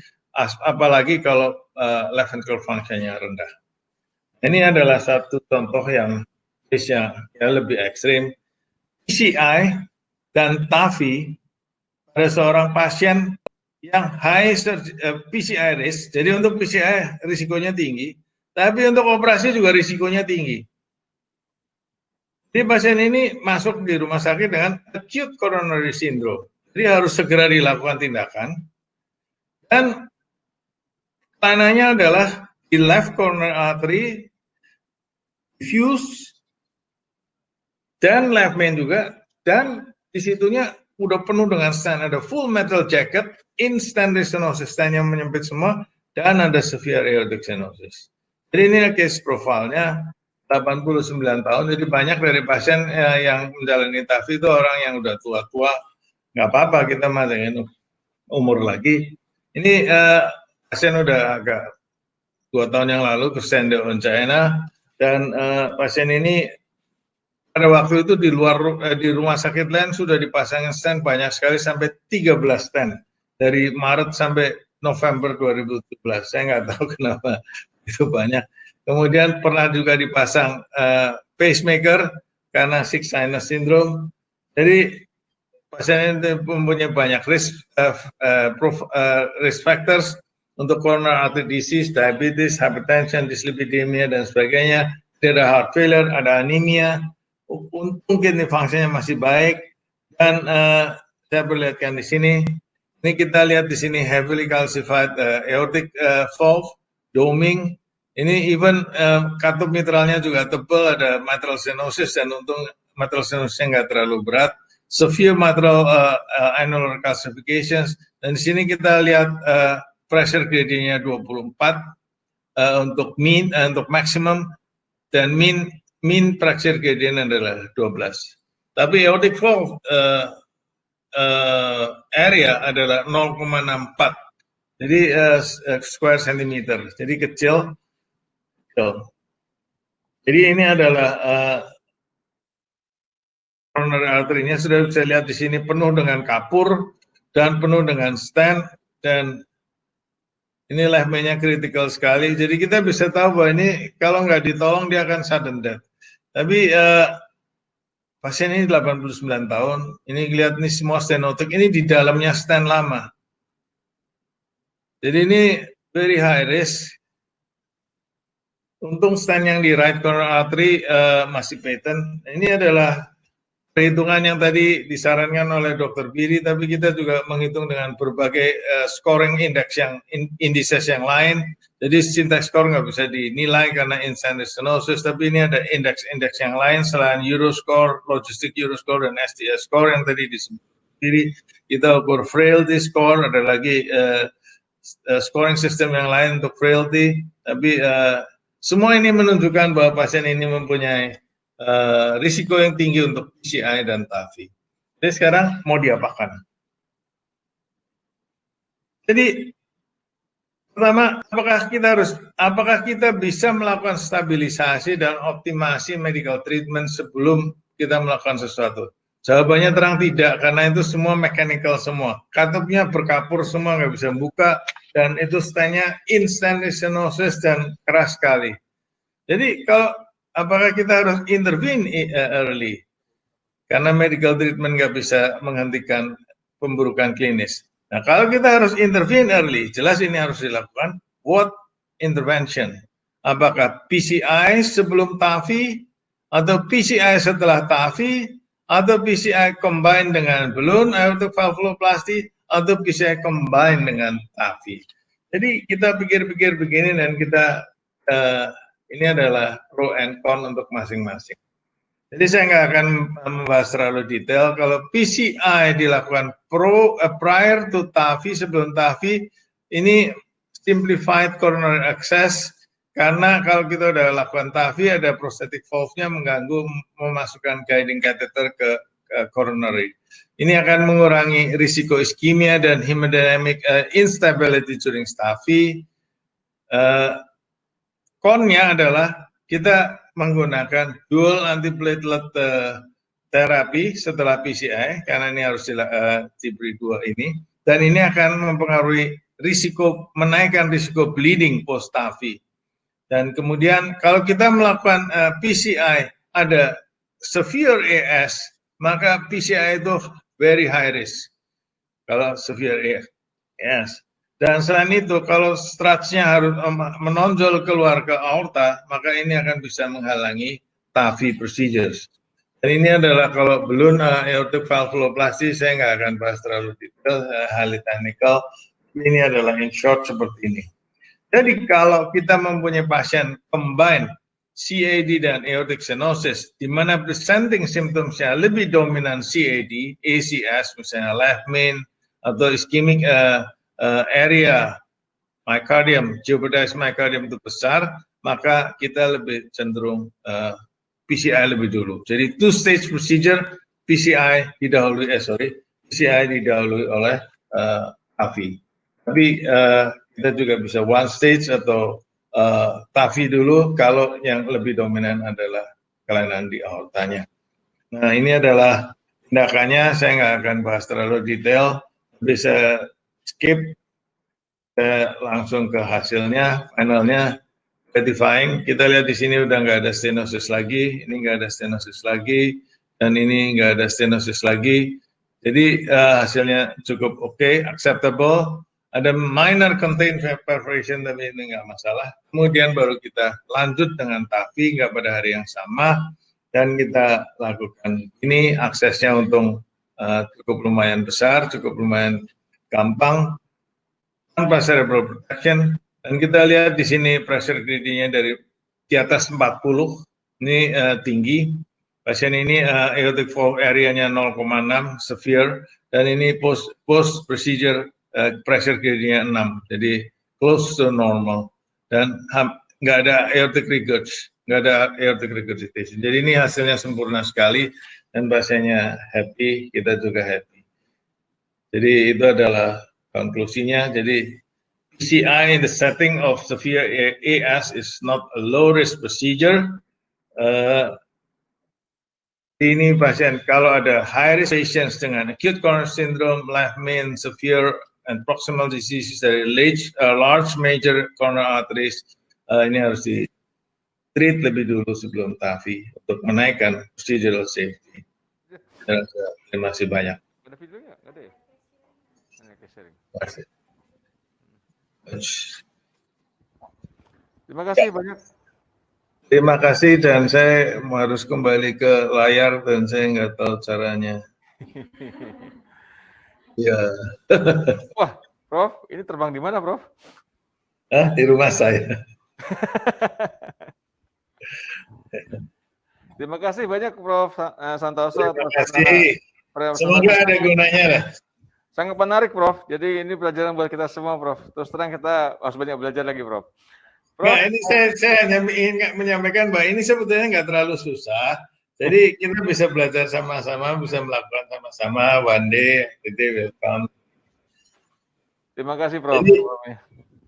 apalagi kalau left ventricle function-nya rendah. Ini adalah satu contoh yang lebih ekstrim. PCI dan TAVI pada seorang pasien yang high PCI risk, jadi untuk PCI risikonya tinggi, tapi untuk operasi juga risikonya tinggi. Jadi pasien ini masuk di rumah sakit dengan acute coronary syndrome. Jadi harus segera dilakukan tindakan, dan tanahnya adalah di left coronary artery, diffuse, dan left main juga, dan di situnya udah penuh dengan stent, ada full metal jacket, in-stent stenosis, stent yang menyempit semua, dan ada severe aortic stenosis. Jadi ini case profile-nya 89 tahun, jadi banyak dari pasien yang menjalani TAVI itu orang yang udah tua-tua. Nggak apa-apa, kita matengin umur lagi. Ini pasien udah agak 2 tahun yang lalu ke St. Deon China, dan pasien ini pada waktu itu di rumah sakit lain sudah dipasangin stent banyak sekali, sampai 13 stent dari Maret sampai November 2017. Saya nggak tahu kenapa itu banyak. Kemudian pernah juga dipasang pacemaker karena sick sinus syndrome. Jadi pasien itu mempunyai banyak risk factors untuk coronary artery disease, diabetes, hypertension, dyslipidemia, dan sebagainya. Ada heart failure, ada anemia. Mungkin fungsinya masih baik, dan saya perlihatkan di sini. Ini kita lihat di sini heavily calcified aortic valve, doming. Ini even katup mitralnya juga tebal, ada mitral stenosis, dan untung mitral stenosisnya nggak terlalu berat. Severe mitral annular calcifications, dan di sini kita lihat pressure gradient-nya 24 untuk mean, untuk maximum, dan mean pressure gradient adalah 12. Tapi aortic valve area adalah 0,64, jadi square centimeter, jadi kecil. Jadi ini adalah coronary artery-nya, sudah bisa lihat di sini penuh dengan kapur dan penuh dengan stent, dan ini left main-nya critical sekali. Jadi kita bisa tahu bahwa ini kalau nggak ditolong dia akan sudden death. Tapi pasien ini 89 tahun, ini lihat ini semua stenotik, ini di dalamnya stent lama. Jadi ini very high risk. Untung stent yang di right coronary artery masih patent. Ini adalah perhitungan yang tadi disarankan oleh Dr. Biri, tapi kita juga menghitung dengan berbagai scoring index indices yang lain. Jadi syntax score nggak bisa dinilai karena in-stent stenosis, tapi ini ada indeks-indeks yang lain selain Euroscore, Logistic Euroscore, dan STS score yang tadi disebut Biri. Kita ukur frailty score, ada lagi scoring system yang lain untuk frailty, tapi semua ini menunjukkan bahwa pasien ini mempunyai risiko yang tinggi untuk PCI dan TAVI. Jadi sekarang mau diapakan? Jadi pertama, apakah kita bisa melakukan stabilisasi dan optimasi medical treatment sebelum kita melakukan sesuatu? Jawabannya terang tidak, karena itu semua mechanical semua. Katupnya berkapur semua, nggak bisa buka, dan itu stentnya instant stenosis dan keras sekali. Jadi apakah kita harus intervene early? Karena medical treatment nggak bisa menghentikan pemburukan klinis. Nah, kalau kita harus intervene early, jelas ini harus dilakukan. What intervention? Apakah PCI sebelum TAVI, atau PCI setelah TAVI, atau PCI combine dengan balloon aortic valvuloplasty, atau PCI combine dengan TAVI. Jadi kita pikir-pikir begini dan kita ini adalah pro and con untuk masing-masing. Jadi saya nggak akan membahas terlalu detail. Kalau PCI dilakukan prior to TAVI, sebelum TAVI, ini simplified coronary access, karena kalau kita udah lakukan TAVI, ada prosthetic valve-nya mengganggu memasukkan guiding catheter ke coronary. Ini akan mengurangi risiko iskemia dan hemodynamic instability during TAVI. Con-nya adalah kita menggunakan dual antiplatelet terapi setelah PCI, karena ini harus diberi dua ini, dan ini akan mempengaruhi menaikkan risiko bleeding post TAVI. Dan kemudian kalau kita melakukan PCI ada severe AS, maka PCI itu very high risk. Kalau severe AS. Dan selain itu, kalau struts-nya harus menonjol keluar ke aorta, maka ini akan bisa menghalangi TAVI procedures. Dan ini adalah kalau balloon aortic valvuloplasty, saya nggak akan bahas terlalu detail, highly technical. Ini adalah in short seperti ini. Jadi kalau kita mempunyai pasien combine CAD dan aortic stenosis, di mana presenting symptomsnya lebih dominan CAD, ACS, misalnya left main, atau ischemic area myocardium, jeopardized myocardium itu besar, maka kita lebih cenderung PCI lebih dulu. Jadi two stage procedure, PCI didahului oleh TAVI. Tapi kita juga bisa one stage atau TAVI dulu kalau yang lebih dominan adalah kelainan di aortanya. Nah, ini adalah tindakannya, saya nggak akan bahas terlalu detail, bisa skip langsung ke hasilnya, finalnya gratifying. Kita lihat di sini udah nggak ada stenosis lagi, ini nggak ada stenosis lagi, dan ini nggak ada stenosis lagi. Jadi hasilnya cukup oke, acceptable. Ada minor contained perforation, tapi ini nggak masalah. Kemudian baru kita lanjut dengan TAVI, nggak pada hari yang sama, dan kita lakukan ini. Aksesnya untung cukup lumayan besar, cukup lumayan gampang, tanpa cerebral protection. Dan kita lihat di sini pressure gradient-nya dari di atas 40, ini tinggi. Pasien ini aortic valve area-nya 0,6 severe, dan ini post procedure pressure gradient-nya 6, jadi close to normal, dan nggak ada aortic regurgitation. Jadi ini hasilnya sempurna sekali, dan pasiennya happy, kita juga happy. Jadi itu adalah konklusinya. Jadi PCI in the setting of severe AS is not a low risk procedure. Ini pasien kalau ada high risk patients dengan acute coronary syndrome, left main, severe and proximal disease dari large major coronary arteries, ini harus di treat lebih dulu sebelum TAVI untuk menaikkan procedural safety. Terima kasih banyak. Ada videonya? Nggak ada ya? Terima kasih. Terima kasih banyak. Terima kasih, dan saya harus kembali ke layar dan saya nggak tahu caranya. Ya. Wah, Prof, ini terbang di mana, Prof? Di rumah saya. Terima kasih banyak, Prof. Santoso. Terima kasih. Semoga ada gunanya lah. Sangat menarik, Prof. Jadi ini pelajaran buat kita semua, Prof. Terus terang kita harus banyak belajar lagi, Prof. Nah, ini saya hanya ingin menyampaikan bahwa ini sebetulnya nggak terlalu susah. Jadi kita bisa belajar sama-sama, bisa melakukan sama-sama, one day will come. Terima kasih Prof. Jadi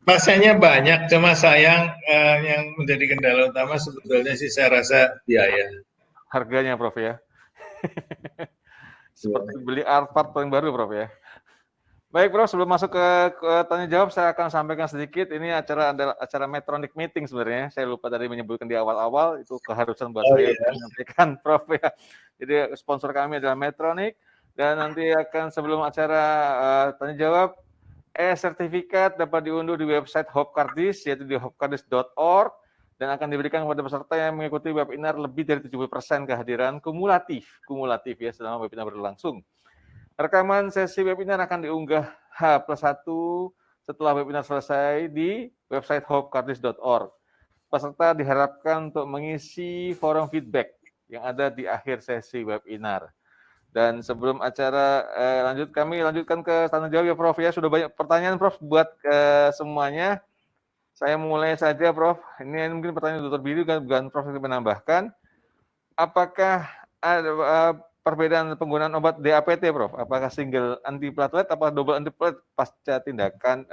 pasiennya banyak, cuma sayang yang menjadi kendala utama sebetulnya sih saya rasa biaya. Harganya Prof ya. Seperti beli Alphard paling baru Prof ya. Baik Prof, sebelum masuk ke tanya jawab, saya akan sampaikan sedikit. Ini acara adalah acara Medtronic Meeting sebenarnya. Saya lupa tadi menyebutkan di awal-awal, itu keharusan buat saya untuk menyampaikan Prof ya. Jadi sponsor kami adalah Medtronic, dan nanti akan sebelum acara tanya jawab, sertifikat dapat diunduh di website Hopcardis, yaitu di hopcardis.org, dan akan diberikan kepada peserta yang mengikuti webinar lebih dari 70% kehadiran kumulatif ya selama webinar berlangsung. Rekaman sesi webinar akan diunggah H+1 setelah webinar selesai di website hopcardis.org. Peserta diharapkan untuk mengisi forum feedback yang ada di akhir sesi webinar. Dan sebelum acara kami lanjutkan ke tanya jawab ya Prof ya. Sudah banyak pertanyaan Prof buat semuanya. Saya mulai saja Prof. Ini mungkin pertanyaan Dr. Billy bukan Prof yang menambahkan. Apakah ada perbedaan penggunaan obat DAPT, Prof? Apakah single antiplatelet atau double antiplatelet pasca tindakan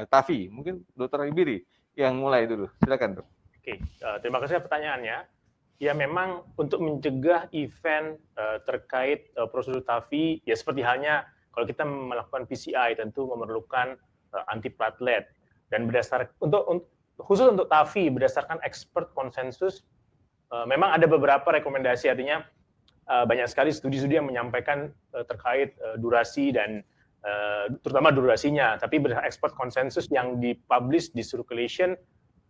TAFI? Mungkin Dr. Ibiri yang mulai dulu. Silakan, Dok. Oke, terima kasih pertanyaannya. Ya memang untuk mencegah event terkait prosedur TAFI, ya seperti halnya kalau kita melakukan PCI tentu memerlukan antiplatelet, dan khusus untuk TAFI berdasarkan expert konsensus, memang ada beberapa rekomendasi, artinya banyak sekali studi-studi yang menyampaikan terkait durasi dan terutama durasinya, tapi berdasarkan expert konsensus yang dipublish di Circulation,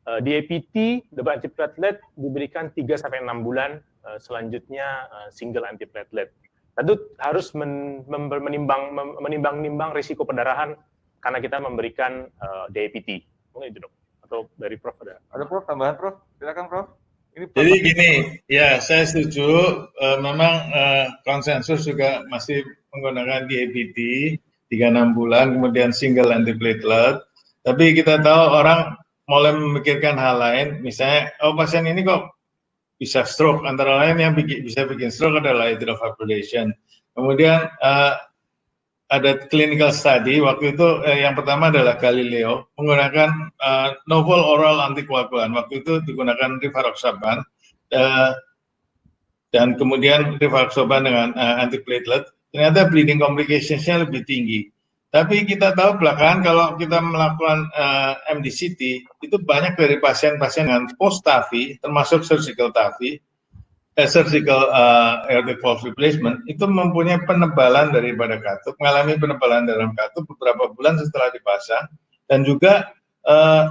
DAPT, double antiplatelet, diberikan 3-6 bulan, selanjutnya single antiplatelet. Tentu harus menimbang-nimbang risiko pendarahan karena kita memberikan DAPT. Mungkin itu Dok. Atau dari Prof ada? Ada Prof, tambahan Prof? Silakan Prof. Jadi gini, ya saya setuju, memang konsensus juga masih menggunakan DAPT 3-6 bulan, kemudian single antiplatelet. Tapi kita tahu orang mulai memikirkan hal lain, misalnya, pasien ini kok bisa stroke, antara lain yang bisa bikin stroke adalah atrial fibrillation. Kemudian ada clinical study, waktu itu yang pertama adalah Galileo, menggunakan novel oral antikoagulan, waktu itu digunakan rivaroxaban, dan kemudian rivaroxaban dengan antiplatelet, ternyata bleeding complications-nya lebih tinggi. Tapi kita tahu belakangan kalau kita melakukan MDCT, itu banyak dari pasien-pasien dengan post-TAFI, termasuk surgical TAFI, surgical aortic valve replacement, itu mempunyai penebalan daripada katup, mengalami penebalan dalam katup beberapa bulan setelah dipasang, dan juga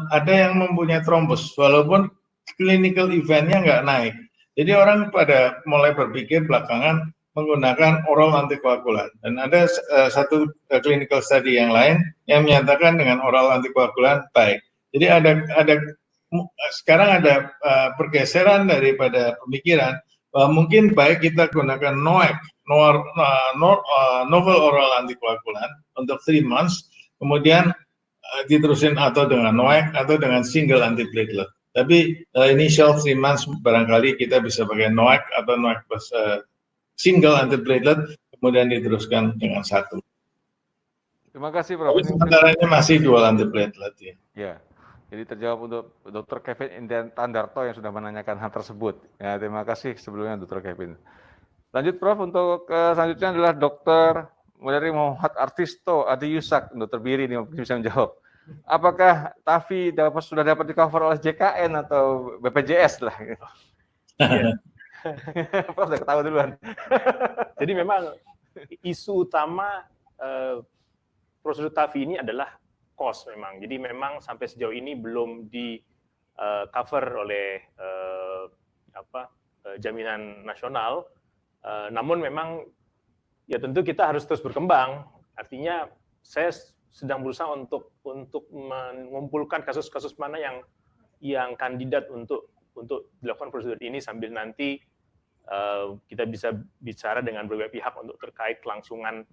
ada yang mempunyai trombus, walaupun clinical event-nya nggak naik. Jadi orang pada mulai berpikir belakangan menggunakan oral antikoagulan, dan ada satu clinical study yang lain yang menyatakan dengan oral antikoagulan baik. Jadi sekarang ada pergeseran daripada pemikiran bahwa mungkin baik kita gunakan NOAC, novel oral antikoagulan untuk 3 months, kemudian diterusin atau dengan NOAC atau dengan single antiplatelet. Tapi initial 3 months barangkali kita bisa pakai NOAC atau NOAC plus single antiplatelet, kemudian diteruskan dengan 1. Terima kasih Prof. Sementara ini masih dual antiplatelet ya. Ya. Jadi terjawab untuk Dr. Kevin Intandarto yang sudah menanyakan hal tersebut. Ya, terima kasih sebelumnya Dr. Kevin. Lanjut Prof, untuk selanjutnya adalah Dr. dari Muhammad Artisto Adi Yusak, Dr. Biri ini bisa menjawab. Apakah TAFI sudah dapat di-cover oleh JKN atau BPJS lah? Ya. Prof, udah ketawa duluan. Jadi memang isu utama prosedur TAFI ini adalah cost memang. Jadi memang sampai sejauh ini belum di cover oleh jaminan nasional. Namun memang ya tentu kita harus terus berkembang. Artinya saya sedang berusaha untuk mengumpulkan kasus-kasus mana yang kandidat untuk dilakukan prosedur ini, sambil nanti kita bisa bicara dengan berbagai pihak untuk terkait kelangsungan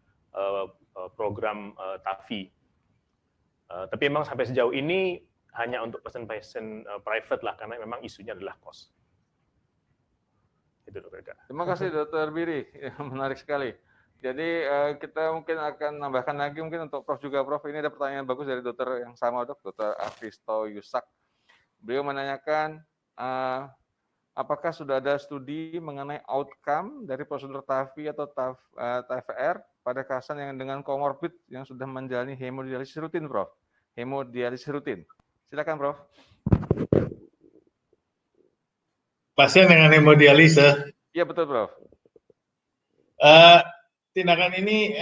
program TAFI. Tapi memang sampai sejauh ini hanya untuk pasien-pasien private lah, karena memang isunya adalah cost. Itu Dr. Ika. Terima kasih Dr. Biri, menarik sekali. Jadi kita mungkin akan nambahkan lagi mungkin untuk Prof juga Prof. Ini ada pertanyaan bagus dari dokter yang sama Dr. Afisto Yusak. Beliau menanyakan apakah sudah ada studi mengenai outcome dari prosedur TAVI atau TAVR pada kasus yang dengan komorbid yang sudah menjalani hemodialisis rutin, Prof. Hemodialisis rutin. Silakan, Prof. Pasien dengan hemodialisis. Iya betul, Prof. Tindakan ini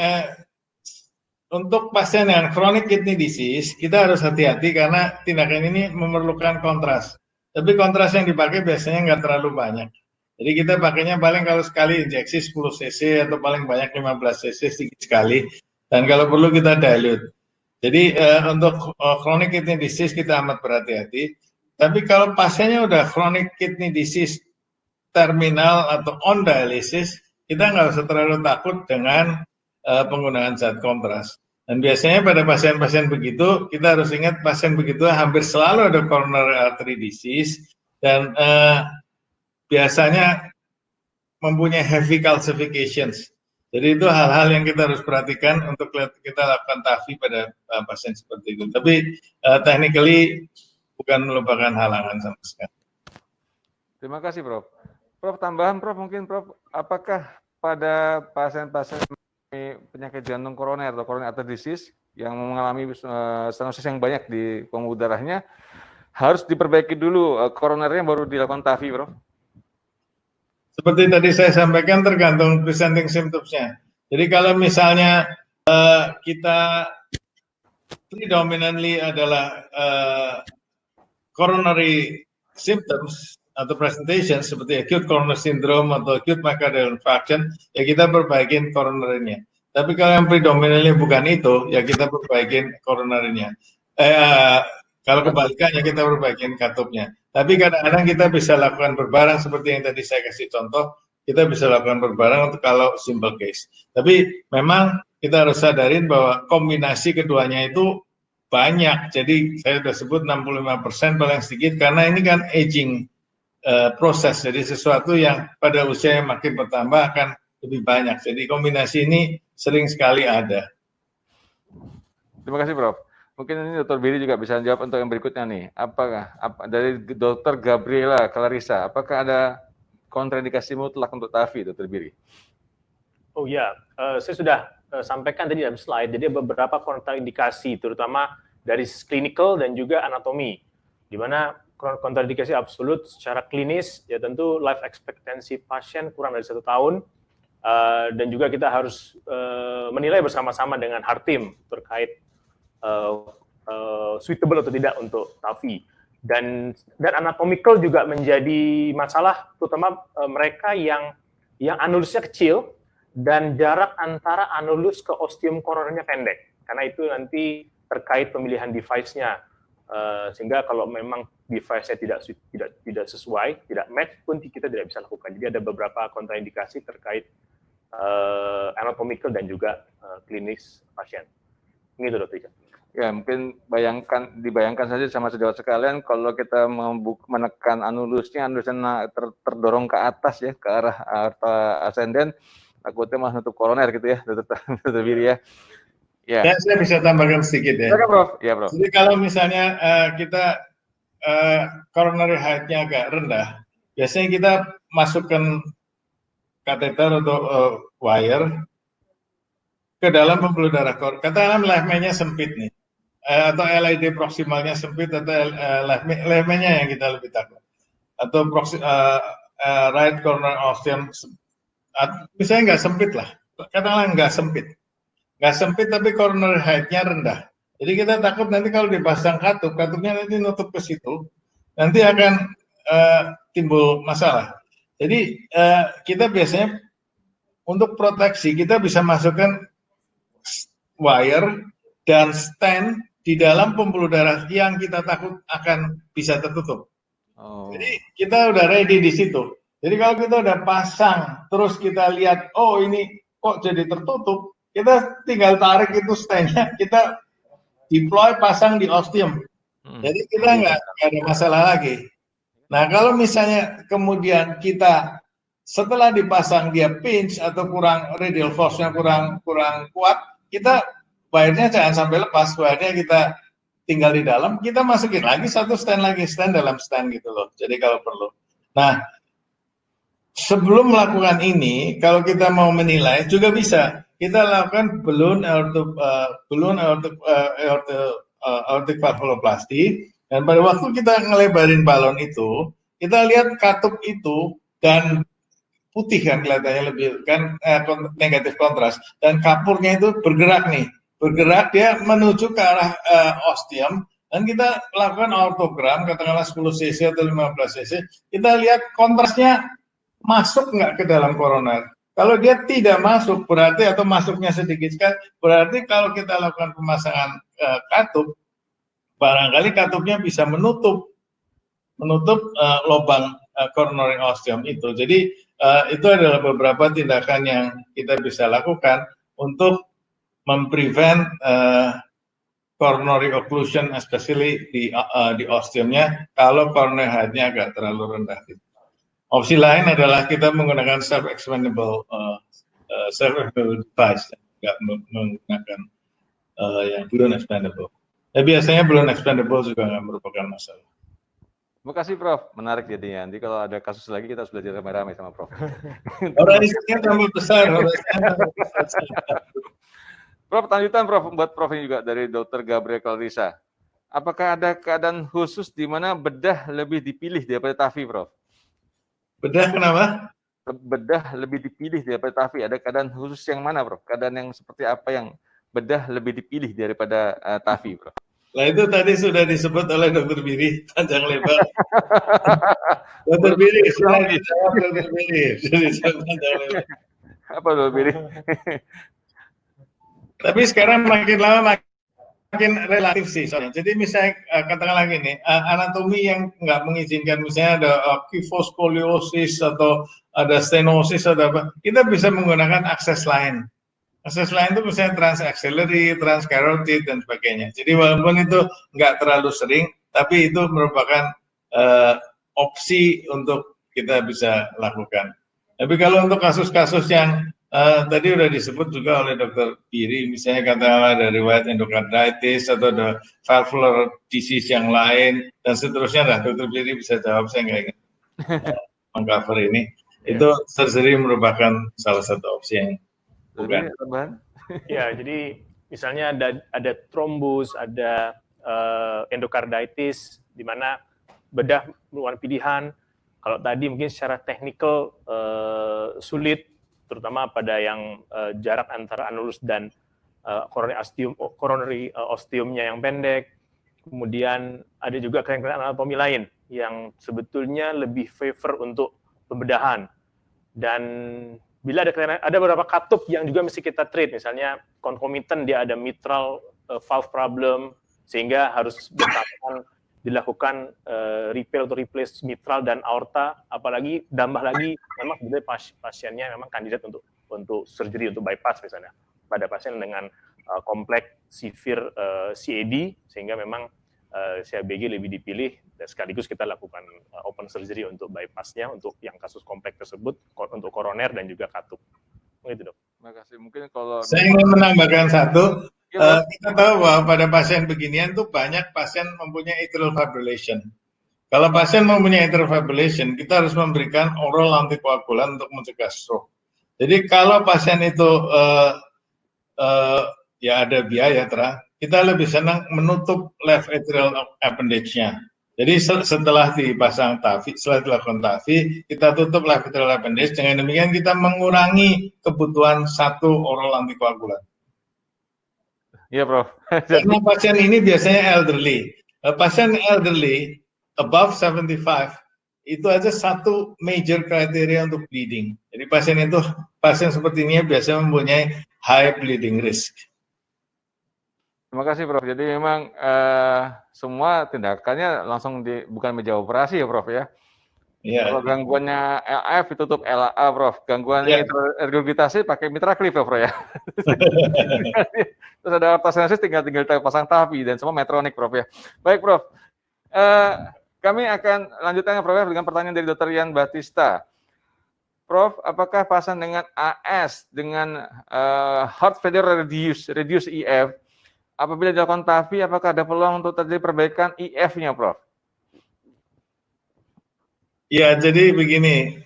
untuk pasien dengan chronic kidney disease kita harus hati-hati karena tindakan ini memerlukan kontras. Tapi kontras yang dipakai biasanya nggak terlalu banyak. Jadi kita pakainya paling kalau sekali injeksi 10 cc atau paling banyak 15 cc sedikit sekali. Dan kalau perlu kita dilute. Jadi untuk chronic kidney disease kita amat berhati-hati. Tapi kalau pasiennya udah chronic kidney disease terminal atau on dialysis, kita nggak usah terlalu takut dengan penggunaan zat kontras. Dan biasanya pada pasien-pasien begitu, kita harus ingat pasien begitu hampir selalu ada coronary artery disease dan biasanya mempunyai heavy calcifications. Jadi itu hal-hal yang kita harus perhatikan untuk kita lakukan TAVI pada pasien seperti itu. Tapi technically bukan merupakan halangan sama sekali. Terima kasih, Prof. Prof, tambahan Prof, mungkin Prof, apakah pada pasien-pasien penyakit jantung koroner atau coronary artery disease yang mengalami stenosis yang banyak di pembuluh darahnya harus diperbaiki dulu koronernya baru dilakukan TAVI, Prof? Seperti tadi saya sampaikan tergantung presenting symptoms-nya. Jadi kalau misalnya kita predominantly adalah coronary symptoms atau presentation seperti acute coronary syndrome atau acute myocardial infarction, ya kita perbaikin coronary-nya. Tapi kalau yang predominantly bukan itu, ya kita perbaikin coronary-nya. Kalau kebalikannya kita perbaikin katupnya. Tapi kadang-kadang kita bisa lakukan berbareng seperti yang tadi saya kasih contoh, kita bisa lakukan berbareng untuk kalau simple case. Tapi memang kita harus sadarin bahwa kombinasi keduanya itu banyak. Jadi saya sudah sebut 65% paling sedikit karena ini kan aging proses, jadi sesuatu yang pada usia yang makin bertambah akan lebih banyak. Jadi kombinasi ini sering sekali ada. Terima kasih, Prof. Mungkin ini Dr. Biri juga bisa jawab untuk yang berikutnya nih. Apakah dari Dr. Gabriela Clarissa, apakah ada kontraindikasi mutlak untuk TAVI, Dr. Biri? Oh ya, saya sudah sampaikan tadi dalam slide. Jadi beberapa kontraindikasi, terutama dari clinical dan juga anatomi, di mana kontraindikasi absolut secara klinis ya tentu life expectancy pasien kurang dari 1 tahun, dan juga kita harus menilai bersama-sama dengan heart team terkait suitable atau tidak untuk TAVI. Dan anatomical juga menjadi masalah, terutama mereka yang anulusnya kecil dan jarak antara anulus ke ostium koronernya pendek, karena itu nanti terkait pemilihan device-nya. Sehingga kalau memang device-nya tidak sesuai, tidak match pun kita tidak bisa lakukan. Jadi ada beberapa kontraindikasi terkait anatomical dan juga klinis pasien. Ini itu, Dr. Ika. Ya, mungkin dibayangkan saja sama sejawat sekalian kalau kita menekan anulusnya terdorong ke atas ya, ke arah ascendant, takutnya malah nutup koroner gitu ya, Dr. Biri ya. Ya. Saya bisa tambahkan sedikit ya. Silakan, Prof. Ya, Prof. Jadi kalau misalnya kita coronary height-nya agak rendah, biasanya kita masukkan kateter atau wire ke dalam pembuluh darah koroner. Katakanlah left-nya sempit nih, atau LID proximalnya sempit atau left-nya yang kita lebih takut, atau right coronary ostium, misalnya nggak sempit lah, katakanlah nggak sempit tapi coronary height-nya rendah. Jadi kita takut nanti kalau dipasang katupnya nanti nutup ke situ, nanti akan timbul masalah. Jadi kita biasanya untuk proteksi kita bisa masukkan wire dan stand di dalam pembuluh darah yang kita takut akan bisa tertutup. Jadi kita udah ready di situ. Jadi kalau kita udah pasang, terus kita lihat, oh ini kok jadi tertutup, kita tinggal tarik itu stand-nya, kita deploy, pasang di ostium. Jadi kita nggak ada masalah lagi. Nah kalau misalnya kemudian kita setelah dipasang dia pinch atau kurang radial force-nya kurang kuat, kita wire-nya jangan sampai lepas, wire-nya kita tinggal di dalam, kita masukin lagi satu stand lagi, stand dalam stand gitu loh. Jadi kalau perlu. Nah, sebelum melakukan ini, kalau kita mau menilai juga bisa. Kita lakukan balloon aortic valvuloplasty, dan pada waktu kita ngelebarin balon itu, kita lihat katup itu dan putih kan kelihatannya lebih kan negatif kontras, dan kapurnya itu bergerak dia menuju ke arah ostium, dan kita lakukan aortogram katakanlah 10 cc atau 15 cc, kita lihat kontrasnya masuk nggak ke dalam koroner. Kalau dia tidak masuk berarti, atau masuknya sedikit sekali, berarti kalau kita lakukan pemasangan katup, barangkali katupnya bisa menutup lubang coronary ostium itu. Jadi itu adalah beberapa tindakan yang kita bisa lakukan untuk memprevent coronary occlusion, especially di ostiumnya, kalau coronary height-nya agak terlalu rendah. Opsi lain adalah kita menggunakan self-expandable device, nggak menggunakan yang balloon expandable. Biasanya balloon expandable juga nggak merupakan masalah. Terima kasih Prof, menarik jadinya. Nanti kalau ada kasus lagi kita harus belajar ramai-ramai sama Prof. Horizonnya tambah besar. Prof, lanjutan Prof, buat Prof ini juga dari Dr. Gabriel Clarissa. Apakah ada keadaan khusus di mana bedah lebih dipilih daripada TAVI, Prof? Bedah kenapa? Bedah lebih dipilih daripada TAVI. Ada keadaan khusus yang mana, Prof? Keadaan yang seperti apa yang bedah lebih dipilih daripada TAVI, Prof? Nah itu tadi sudah disebut oleh Dr. Biri, panjang lebar. Dr. Biri, sudah dijawab Dr. Biri. Panjang lebar. Apa Dr. Biri? Tapi sekarang makin lama makin relatif sih. Jadi misalnya katakanlah gini, anatomi yang nggak mengizinkan, misalnya ada kyphoscoliosis atau ada stenosis atau apa, kita bisa menggunakan akses lain. Akses lain itu misalnya transaxillary, transcarotid, dan sebagainya. Jadi walaupun itu nggak terlalu sering, tapi itu merupakan opsi untuk kita bisa lakukan. Tapi kalau untuk kasus-kasus yang tadi sudah disebut juga oleh Dr. Biri, misalnya katakanlah ada riwayat endocarditis atau ada valvular disease yang lain, dan seterusnya, nah Dr. Biri bisa jawab, saya nggak ingin mengcover ini. Itu surgery merupakan salah satu opsi yang bukan. Ya, jadi misalnya ada trombus, ada endocarditis, di mana bedah merupakan pilihan. Kalau tadi mungkin secara teknikal sulit, terutama pada yang jarak antara anulus dan coronary ostiumnya yang pendek. Kemudian ada juga kelainan anatomi lain yang sebetulnya lebih favor untuk pembedahan. Dan bila ada beberapa katup yang juga mesti kita treat, misalnya concomitant dia ada mitral valve problem, sehingga harus dilakukan repair atau replace mitral dan aorta, apalagi tambah lagi memang sebenarnya pasiennya memang kandidat untuk surgery, untuk bypass misalnya, pada pasien dengan kompleks severe CAD, sehingga memang CABG lebih dipilih, dan sekaligus kita lakukan open surgery untuk bypassnya, untuk yang kasus kompleks tersebut, untuk koroner dan juga katup. Begitu, Dok. Terima kasih. Mungkin kalau saya ingin menambahkan satu, kita tahu bahwa pada pasien beginian tuh banyak pasien mempunyai atrial fibrillation. Kalau pasien mempunyai atrial fibrillation, kita harus memberikan oral antikoagulan untuk mencegah stroke. Jadi kalau pasien itu ya ada biaya, kita lebih senang menutup left atrial appendage-nya. Jadi setelah dipasang TAVI, setelah dilakukan TAVI, kita tutup left atrial appendage. Dengan demikian kita mengurangi kebutuhan satu oral antikoagulan. Iya, Prof. Karena pasien ini biasanya elderly. Pasien elderly above 75 itu aja satu major kriteria untuk bleeding. Jadi pasien seperti ini biasanya mempunyai high bleeding risk. Terima kasih Prof. Jadi memang semua tindakannya langsung bukan meja operasi ya Prof ya. Yeah. Kalau gangguannya LF ditutup LA Prof. Gangguan regurgitasi pakai mitra clip ya Prof ya. Terus ada ortosenesis tinggal pasang TAVI dan semua Medtronic Prof ya. Baik Prof. Kami akan lanjutkan Prof dengan pertanyaan dari Dr. Ian Batista. Prof, apakah pasien dengan AS dengan heart failure reduce EF, apabila dilakukan TAFI, apakah ada peluang untuk terjadi perbaikan EF-nya, Prof? Ya, jadi begini,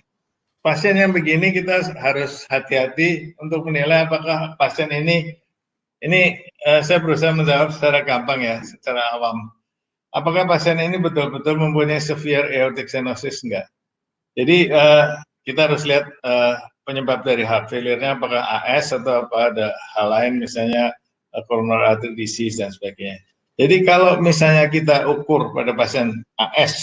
pasien yang begini kita harus hati-hati untuk menilai apakah pasien ini saya berusaha menjawab secara gampang ya, secara awam. Apakah pasien ini betul-betul mempunyai severe aortic stenosis enggak? Jadi kita harus lihat penyebab dari heart failure-nya apakah AS atau apa ada hal lain misalnya coronary artery disease dan sebagainya. Jadi kalau misalnya kita ukur pada pasien AS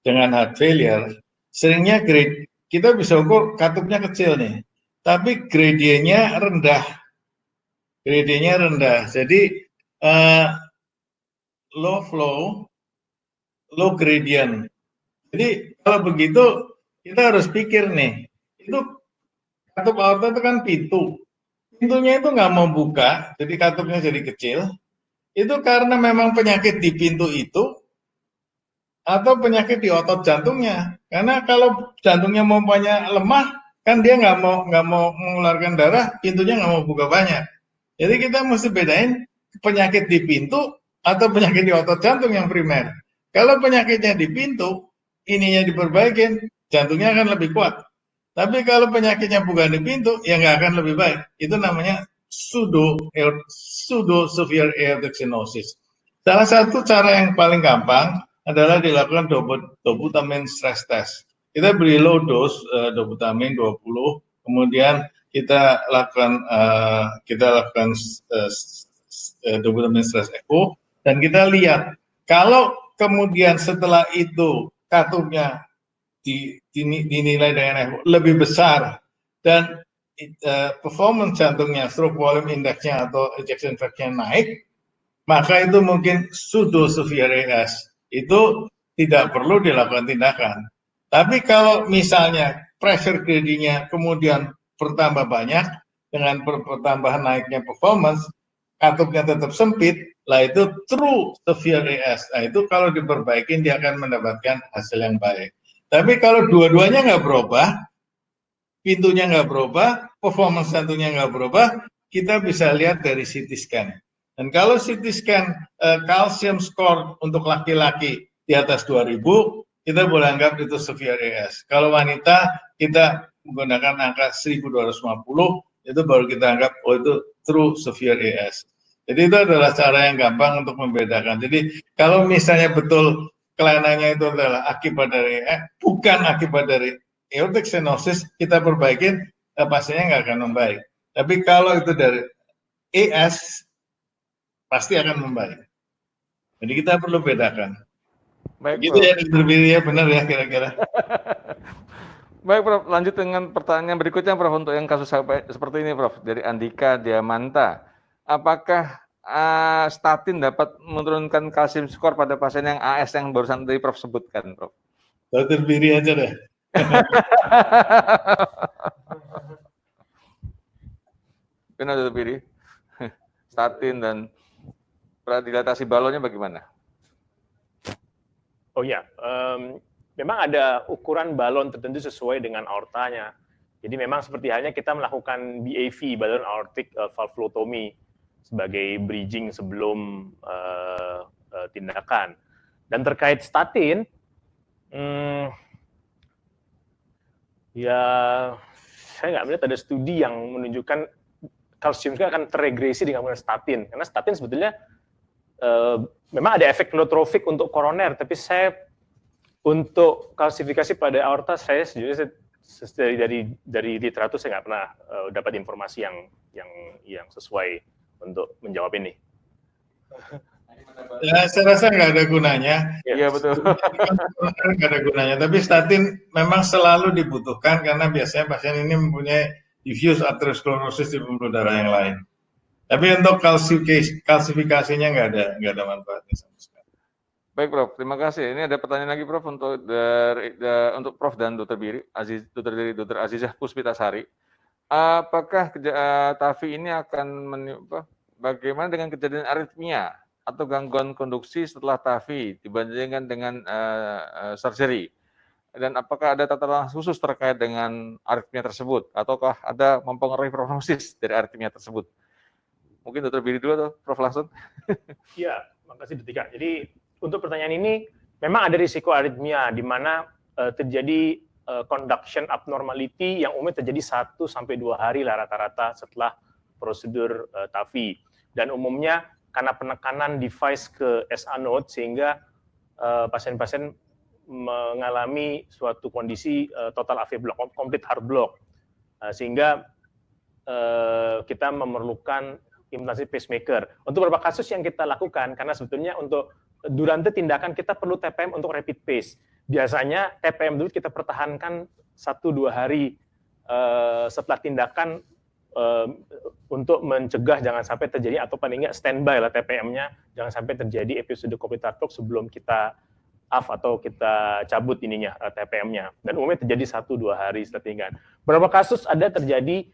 dengan heart failure, seringnya grade kita bisa ukur katupnya kecil nih, tapi gradiennya rendah. Gradiennya rendah. Jadi low flow, low gradient. Jadi kalau begitu kita harus pikir nih, itu katup aorta itu kan pintu. Pintunya itu nggak mau buka, jadi katupnya jadi kecil. Itu karena memang penyakit di pintu itu atau penyakit di otot jantungnya. Karena kalau jantungnya banyak lemah, kan dia nggak mau mengeluarkan darah, pintunya nggak mau buka banyak. Jadi kita mesti bedain penyakit di pintu atau penyakit di otot jantung yang primer. Kalau penyakitnya di pintu, ininya diperbaikin, jantungnya akan lebih kuat. Tapi kalau penyakitnya bukan di pintu, ya nggak akan lebih baik. Itu namanya pseudo severe aortic stenosis. Salah satu cara yang paling gampang adalah dilakukan dopamine stress test. Kita beri low dose dopamine 20, kemudian kita lakukan dopamine stress echo, dan kita lihat kalau kemudian setelah itu katupnya dinilai dengan lebih besar dan performance jantungnya, stroke volume index-nya atau ejection fraction naik, maka itu mungkin pseudo severe AS. Itu tidak perlu dilakukan tindakan. Tapi kalau misalnya pressure gradient-nya kemudian bertambah banyak dengan pertambahan naiknya performance, katupnya tetap sempit, lah itu true severe AS. Nah itu kalau diperbaikin dia akan mendapatkan hasil yang baik. Tapi kalau dua-duanya nggak berubah, pintunya nggak berubah, performance jantungnya nggak berubah, kita bisa lihat dari CT scan. Dan kalau CT scan calcium score untuk laki-laki di atas 2000, kita boleh anggap itu severe AS. Kalau wanita, kita menggunakan angka 1250, itu baru kita anggap, oh itu true severe AS. Jadi itu adalah cara yang gampang untuk membedakan. Jadi kalau misalnya betul kelainannya itu adalah akibat dari bukan akibat dari aortic stenosis, kita perbaikin, pasiennya nggak akan membaik. Tapi kalau itu dari AS, pasti akan membaik. Jadi kita perlu bedakan. Baik, gitu ya, berbeda ya, benar ya kira-kira. Baik, Prof. Lanjut dengan pertanyaan berikutnya, Prof. Untuk yang kasus seperti ini, Prof. Dari Andika Diamanta. Apakah statin dapat menurunkan kalsium skor pada pasien yang AS yang barusan tadi Prof sebutkan, Prof? Dokter Biri aja deh. Benar, Dokter Biri. Statin dan pradilatasi balonnya bagaimana? Oh ya, memang ada ukuran balon tertentu sesuai dengan aortanya. Jadi memang seperti halnya kita melakukan BAV, balon aortic valvulotomy, sebagai bridging sebelum tindakan. Dan terkait statin, ya saya nggak melihat ada studi yang menunjukkan kalsium juga akan teregresi dengan menggunakan statin. Karena statin sebetulnya memang ada efek neutrofik untuk koroner, tapi saya untuk kalsifikasi pada aorta saya sejujurnya dari literatur saya nggak pernah dapat informasi yang sesuai untuk menjawab ini. Ya, saya rasa nggak ada gunanya. Iya, betul. Nggak ada gunanya. Tapi statin memang selalu dibutuhkan karena biasanya pasien ini mempunyai diffuse atherosclerosis di pembuluh darah yang lain. Tapi untuk kalsifikasinya nggak ada manfaatnya sama sekali. Baik, Prof. Terima kasih. Ini ada pertanyaan lagi, Prof, untuk untuk Prof dan Dr. Biri, Dr. Azizah Puspitasari. Apakah TAFI ini akan bagaimana dengan kejadian aritmia atau gangguan konduksi setelah TAFI dibandingkan dengan surgery? Dan apakah ada tata ruang khusus terkait dengan aritmia tersebut? Ataukah ada mempengaruhi prognosis dari aritmia tersebut? Mungkin Dr. Billy dulu atau Prof. langsung? Iya, makasih Detika. Jadi untuk pertanyaan ini, memang ada risiko aritmia di mana terjadi conduction abnormality yang umumnya terjadi 1 sampai 2 hari lah rata-rata setelah prosedur TAVI. Dan umumnya karena penekanan device ke SA node sehingga pasien-pasien mengalami suatu kondisi total AV block, complete heart block. Sehingga kita memerlukan implantasi pacemaker. Untuk beberapa kasus yang kita lakukan, karena sebetulnya untuk durante tindakan kita perlu TPM untuk rapid pace. Biasanya TPM dulu kita pertahankan 1-2 hari setelah tindakan untuk mencegah jangan sampai terjadi, atau paling nggak standby lah TPM-nya, jangan sampai terjadi episode complete heart block sebelum kita AF atau kita cabut ininya TPM-nya. Dan umumnya terjadi 1-2 hari setelah tindakan. Beberapa kasus ada terjadi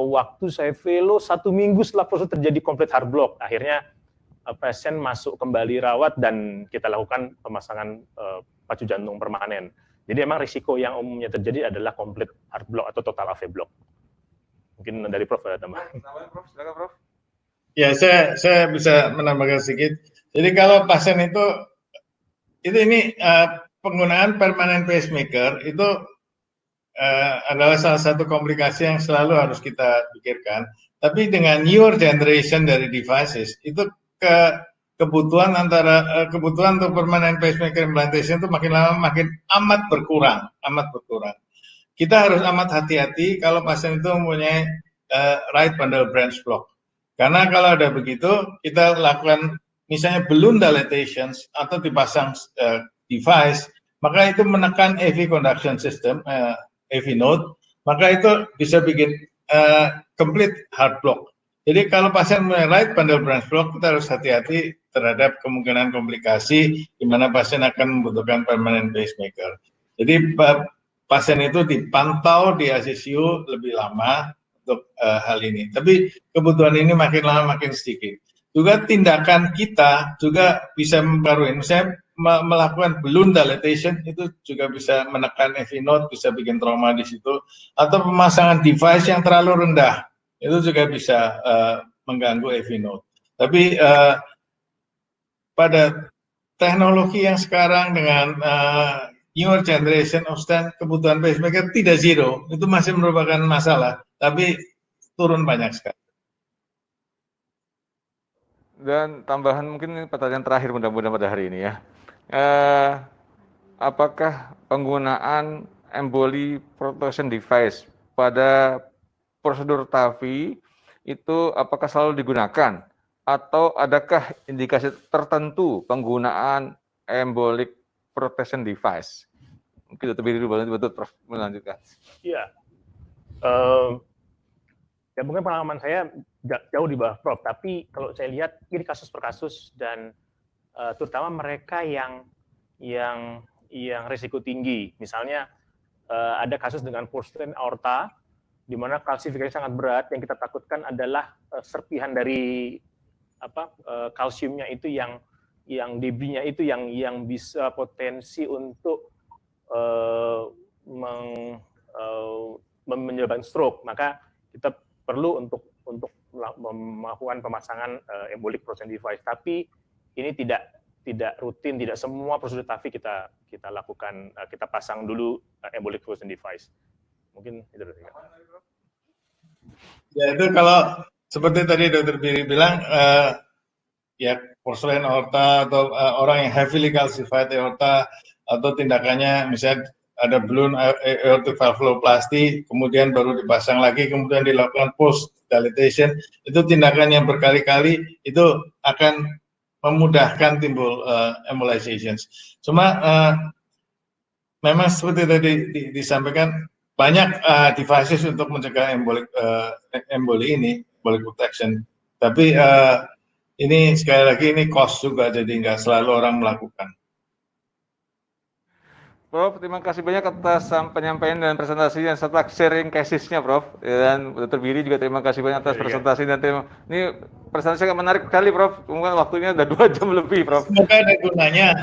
waktu saya velo 1 minggu setelah proses terjadi complete heart block. Akhirnya pasien masuk kembali rawat dan kita lakukan pemasangan pacu jantung permanen. Jadi memang risiko yang umumnya terjadi adalah complete heart block atau total AV block. Mungkin dari Prof ada tambah. Silakan Prof. Ya, saya bisa menambahkan sedikit. Jadi kalau pasien itu ini penggunaan permanent pacemaker itu adalah salah satu komplikasi yang selalu harus kita pikirkan. Tapi dengan newer generation dari devices, itu kebutuhan untuk permanent pacemaker implantation itu makin lama makin amat berkurang. Kita harus amat hati-hati kalau pasien itu mempunyai right bundle branch block. Karena kalau ada begitu, kita lakukan misalnya balloon dilatations atau dipasang device, maka itu menekan AV conduction system, AV node, maka itu bisa bikin complete heart block. Jadi kalau pasien mempunyai right bundle branch block, kita harus hati-hati terhadap kemungkinan komplikasi di mana pasien akan membutuhkan permanent pacemaker. Jadi pasien itu dipantau di ICU lebih lama untuk hal ini. Tapi kebutuhan ini makin lama makin sedikit. Juga tindakan kita juga bisa mempengaruhi. Misalnya melakukan balloon dilatation itu juga bisa menekan AV node, bisa bikin trauma di situ. Atau pemasangan device yang terlalu rendah, itu juga bisa mengganggu AV node. Tapi pada teknologi yang sekarang dengan newer generation of stent, kebutuhan pacemaker tidak zero, itu masih merupakan masalah, tapi turun banyak sekali. Dan tambahan mungkin pertanyaan terakhir mudah-mudahan pada hari ini ya. Apakah penggunaan emboli protection device pada prosedur TAVI itu apakah selalu digunakan? Atau adakah indikasi tertentu penggunaan embolic protection device? Mungkin Dr. Billy dulu, betul Prof melanjutkan. Iya. Ya mungkin pengalaman saya jauh di bawah Prof, tapi kalau saya lihat ini kasus per kasus dan terutama mereka yang risiko tinggi. Misalnya ada kasus dengan porcelain aorta di mana kalsifikasi sangat berat, yang kita takutkan adalah serpihan dari kalsiumnya itu yang debrisnya itu yang bisa potensi untuk menyebabkan stroke. Maka kita perlu untuk melakukan pemasangan embolic protection device. Tapi ini tidak rutin, tidak semua prosedur TAVI kita lakukan, kita pasang dulu embolic protection device. Mungkin itu. Ya itu kalau seperti tadi Dr. Billy bilang, ya porcelain aorta atau orang yang heavily calcified aorta atau tindakannya misalnya ada balloon aortic valvuloplasty, kemudian baru dipasang lagi, kemudian dilakukan post dilatation, itu tindakan yang berkali-kali itu akan memudahkan timbul embolizations. Cuma memang seperti tadi disampaikan, banyak devices untuk mencegah emboli ini, embolic protection. Tapi ini sekali lagi ini cost juga, jadi nggak selalu orang melakukan. Prof, terima kasih banyak atas penyampaian dan presentasinya serta sharing cases-nya, Prof. Dan Dr. Biri juga terima kasih banyak atas presentasi dan ini presentasi yang menarik sekali, Prof. Mungkin waktunya udah 2 jam lebih, Prof. Semoga ada gunanya.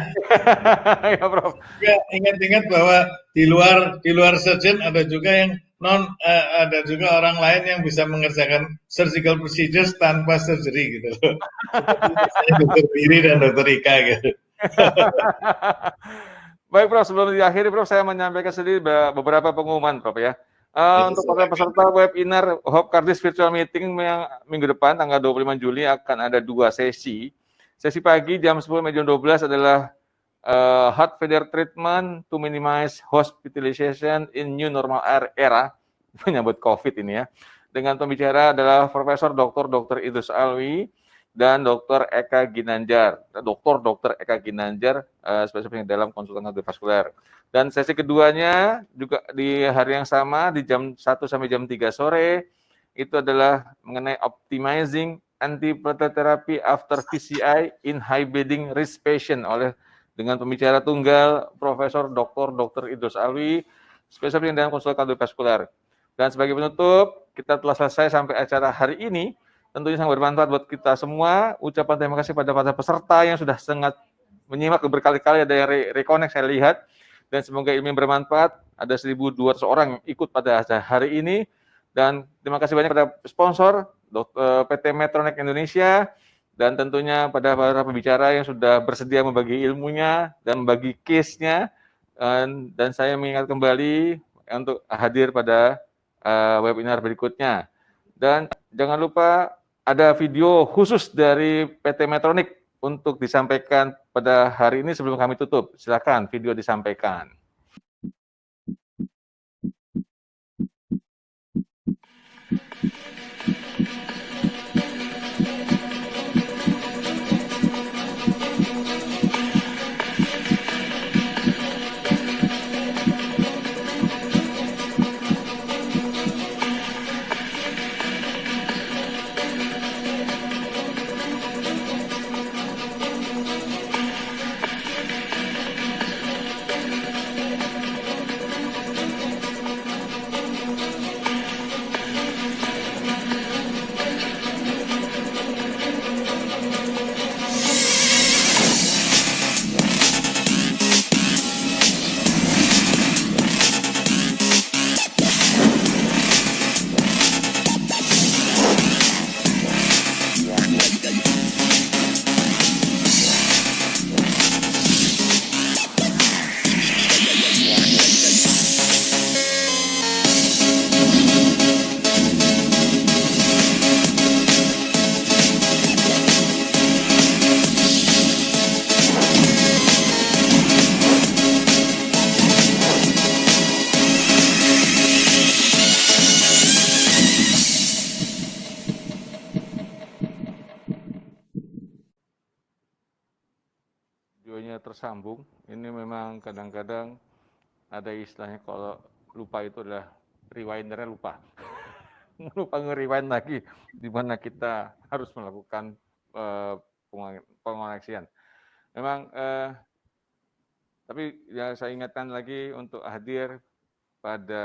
Ya, Prof. Ya, ingat-ingat bahwa di luar surgeon ada juga yang ada juga orang lain yang bisa mengerjakan surgical procedures tanpa surgery gitu loh. Seperti Dr. Biri dan Dr. Ika gitu. Baik, Prof, sebelum diakhiri, Prof, saya menyampaikan sedikit beberapa pengumuman, Prof, ya. Untuk para peserta webinar Hopkardis Virtual Meeting yang minggu depan, tanggal 25 Juli, akan ada 2 sesi. Sesi pagi jam 10 sampai jam 12 adalah heart failure treatment to minimize hospitalization in new normal era, menyambut COVID ini ya. Dengan pembicara adalah Profesor Dr. Idrus Alwi, dan Dr. Eka Ginanjar, Dr. Eka Ginanjar, spesialis dalam konsultan kardiovaskuler. Dan sesi keduanya juga di hari yang sama, di jam 1 sampai jam 3 sore, itu adalah mengenai optimizing antiplatelet therapy after PCI in high bleeding risk patient dengan pembicara tunggal Profesor Dr. Idrus Alwi, spesialis dalam konsultan kardiovaskuler. Dan sebagai penutup, kita telah selesai sampai acara hari ini. Tentunya sangat bermanfaat buat kita semua. Ucapan terima kasih pada para peserta yang sudah sangat menyimak berkali-kali, ada yang reconnect saya lihat. Dan semoga ilmu bermanfaat. Ada 1.200 orang yang ikut pada acara hari ini. Dan terima kasih banyak pada sponsor, PT Medtronic Indonesia, dan tentunya pada para pembicara yang sudah bersedia membagi ilmunya dan membagi case-nya. Dan saya mengingat kembali untuk hadir pada webinar berikutnya. Dan jangan lupa ada video khusus dari PT Medtronic untuk disampaikan pada hari ini sebelum kami tutup. Silakan video disampaikan. Videonya tersambung. Ini memang kadang-kadang ada istilahnya kalau lupa itu adalah rewindernya lupa. Lupa nge-rewind lagi di mana kita harus melakukan pengoneksian. Memang tapi ya saya ingatkan lagi untuk hadir pada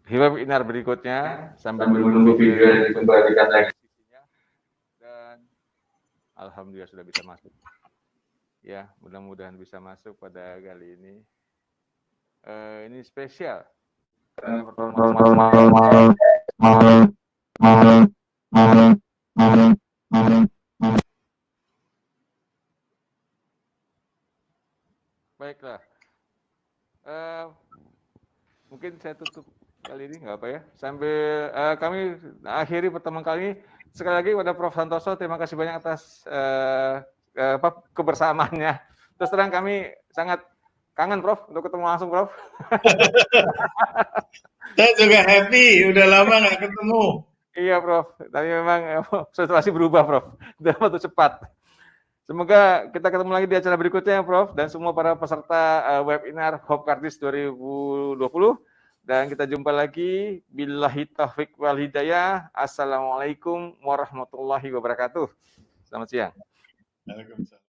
webinar berikutnya sambil menunggu video yang dikembalikan lagi. Dan alhamdulillah sudah bisa masuk. Ya, mudah-mudahan bisa masuk pada kali ini. Ini spesial. Baiklah. Mungkin saya tutup kali ini, nggak apa ya. Sambil kami akhiri pertemuan kali ini. Sekali lagi pada Prof. Santoso, terima kasih banyak atas kebersamaannya. Terus terang kami sangat kangen, Prof, untuk ketemu langsung, Prof. Saya juga happy, udah lama nggak ketemu. Iya, Prof. Tapi memang situasi berubah, Prof. Dalam waktu cepat. Semoga kita ketemu lagi di acara berikutnya, Prof. Dan semua para peserta webinar Hopkardis 2020. Dan kita jumpa lagi. Billahi taufiq wal hidayah. Assalamualaikum warahmatullahi wabarakatuh. Selamat siang. Waalaikumsalam.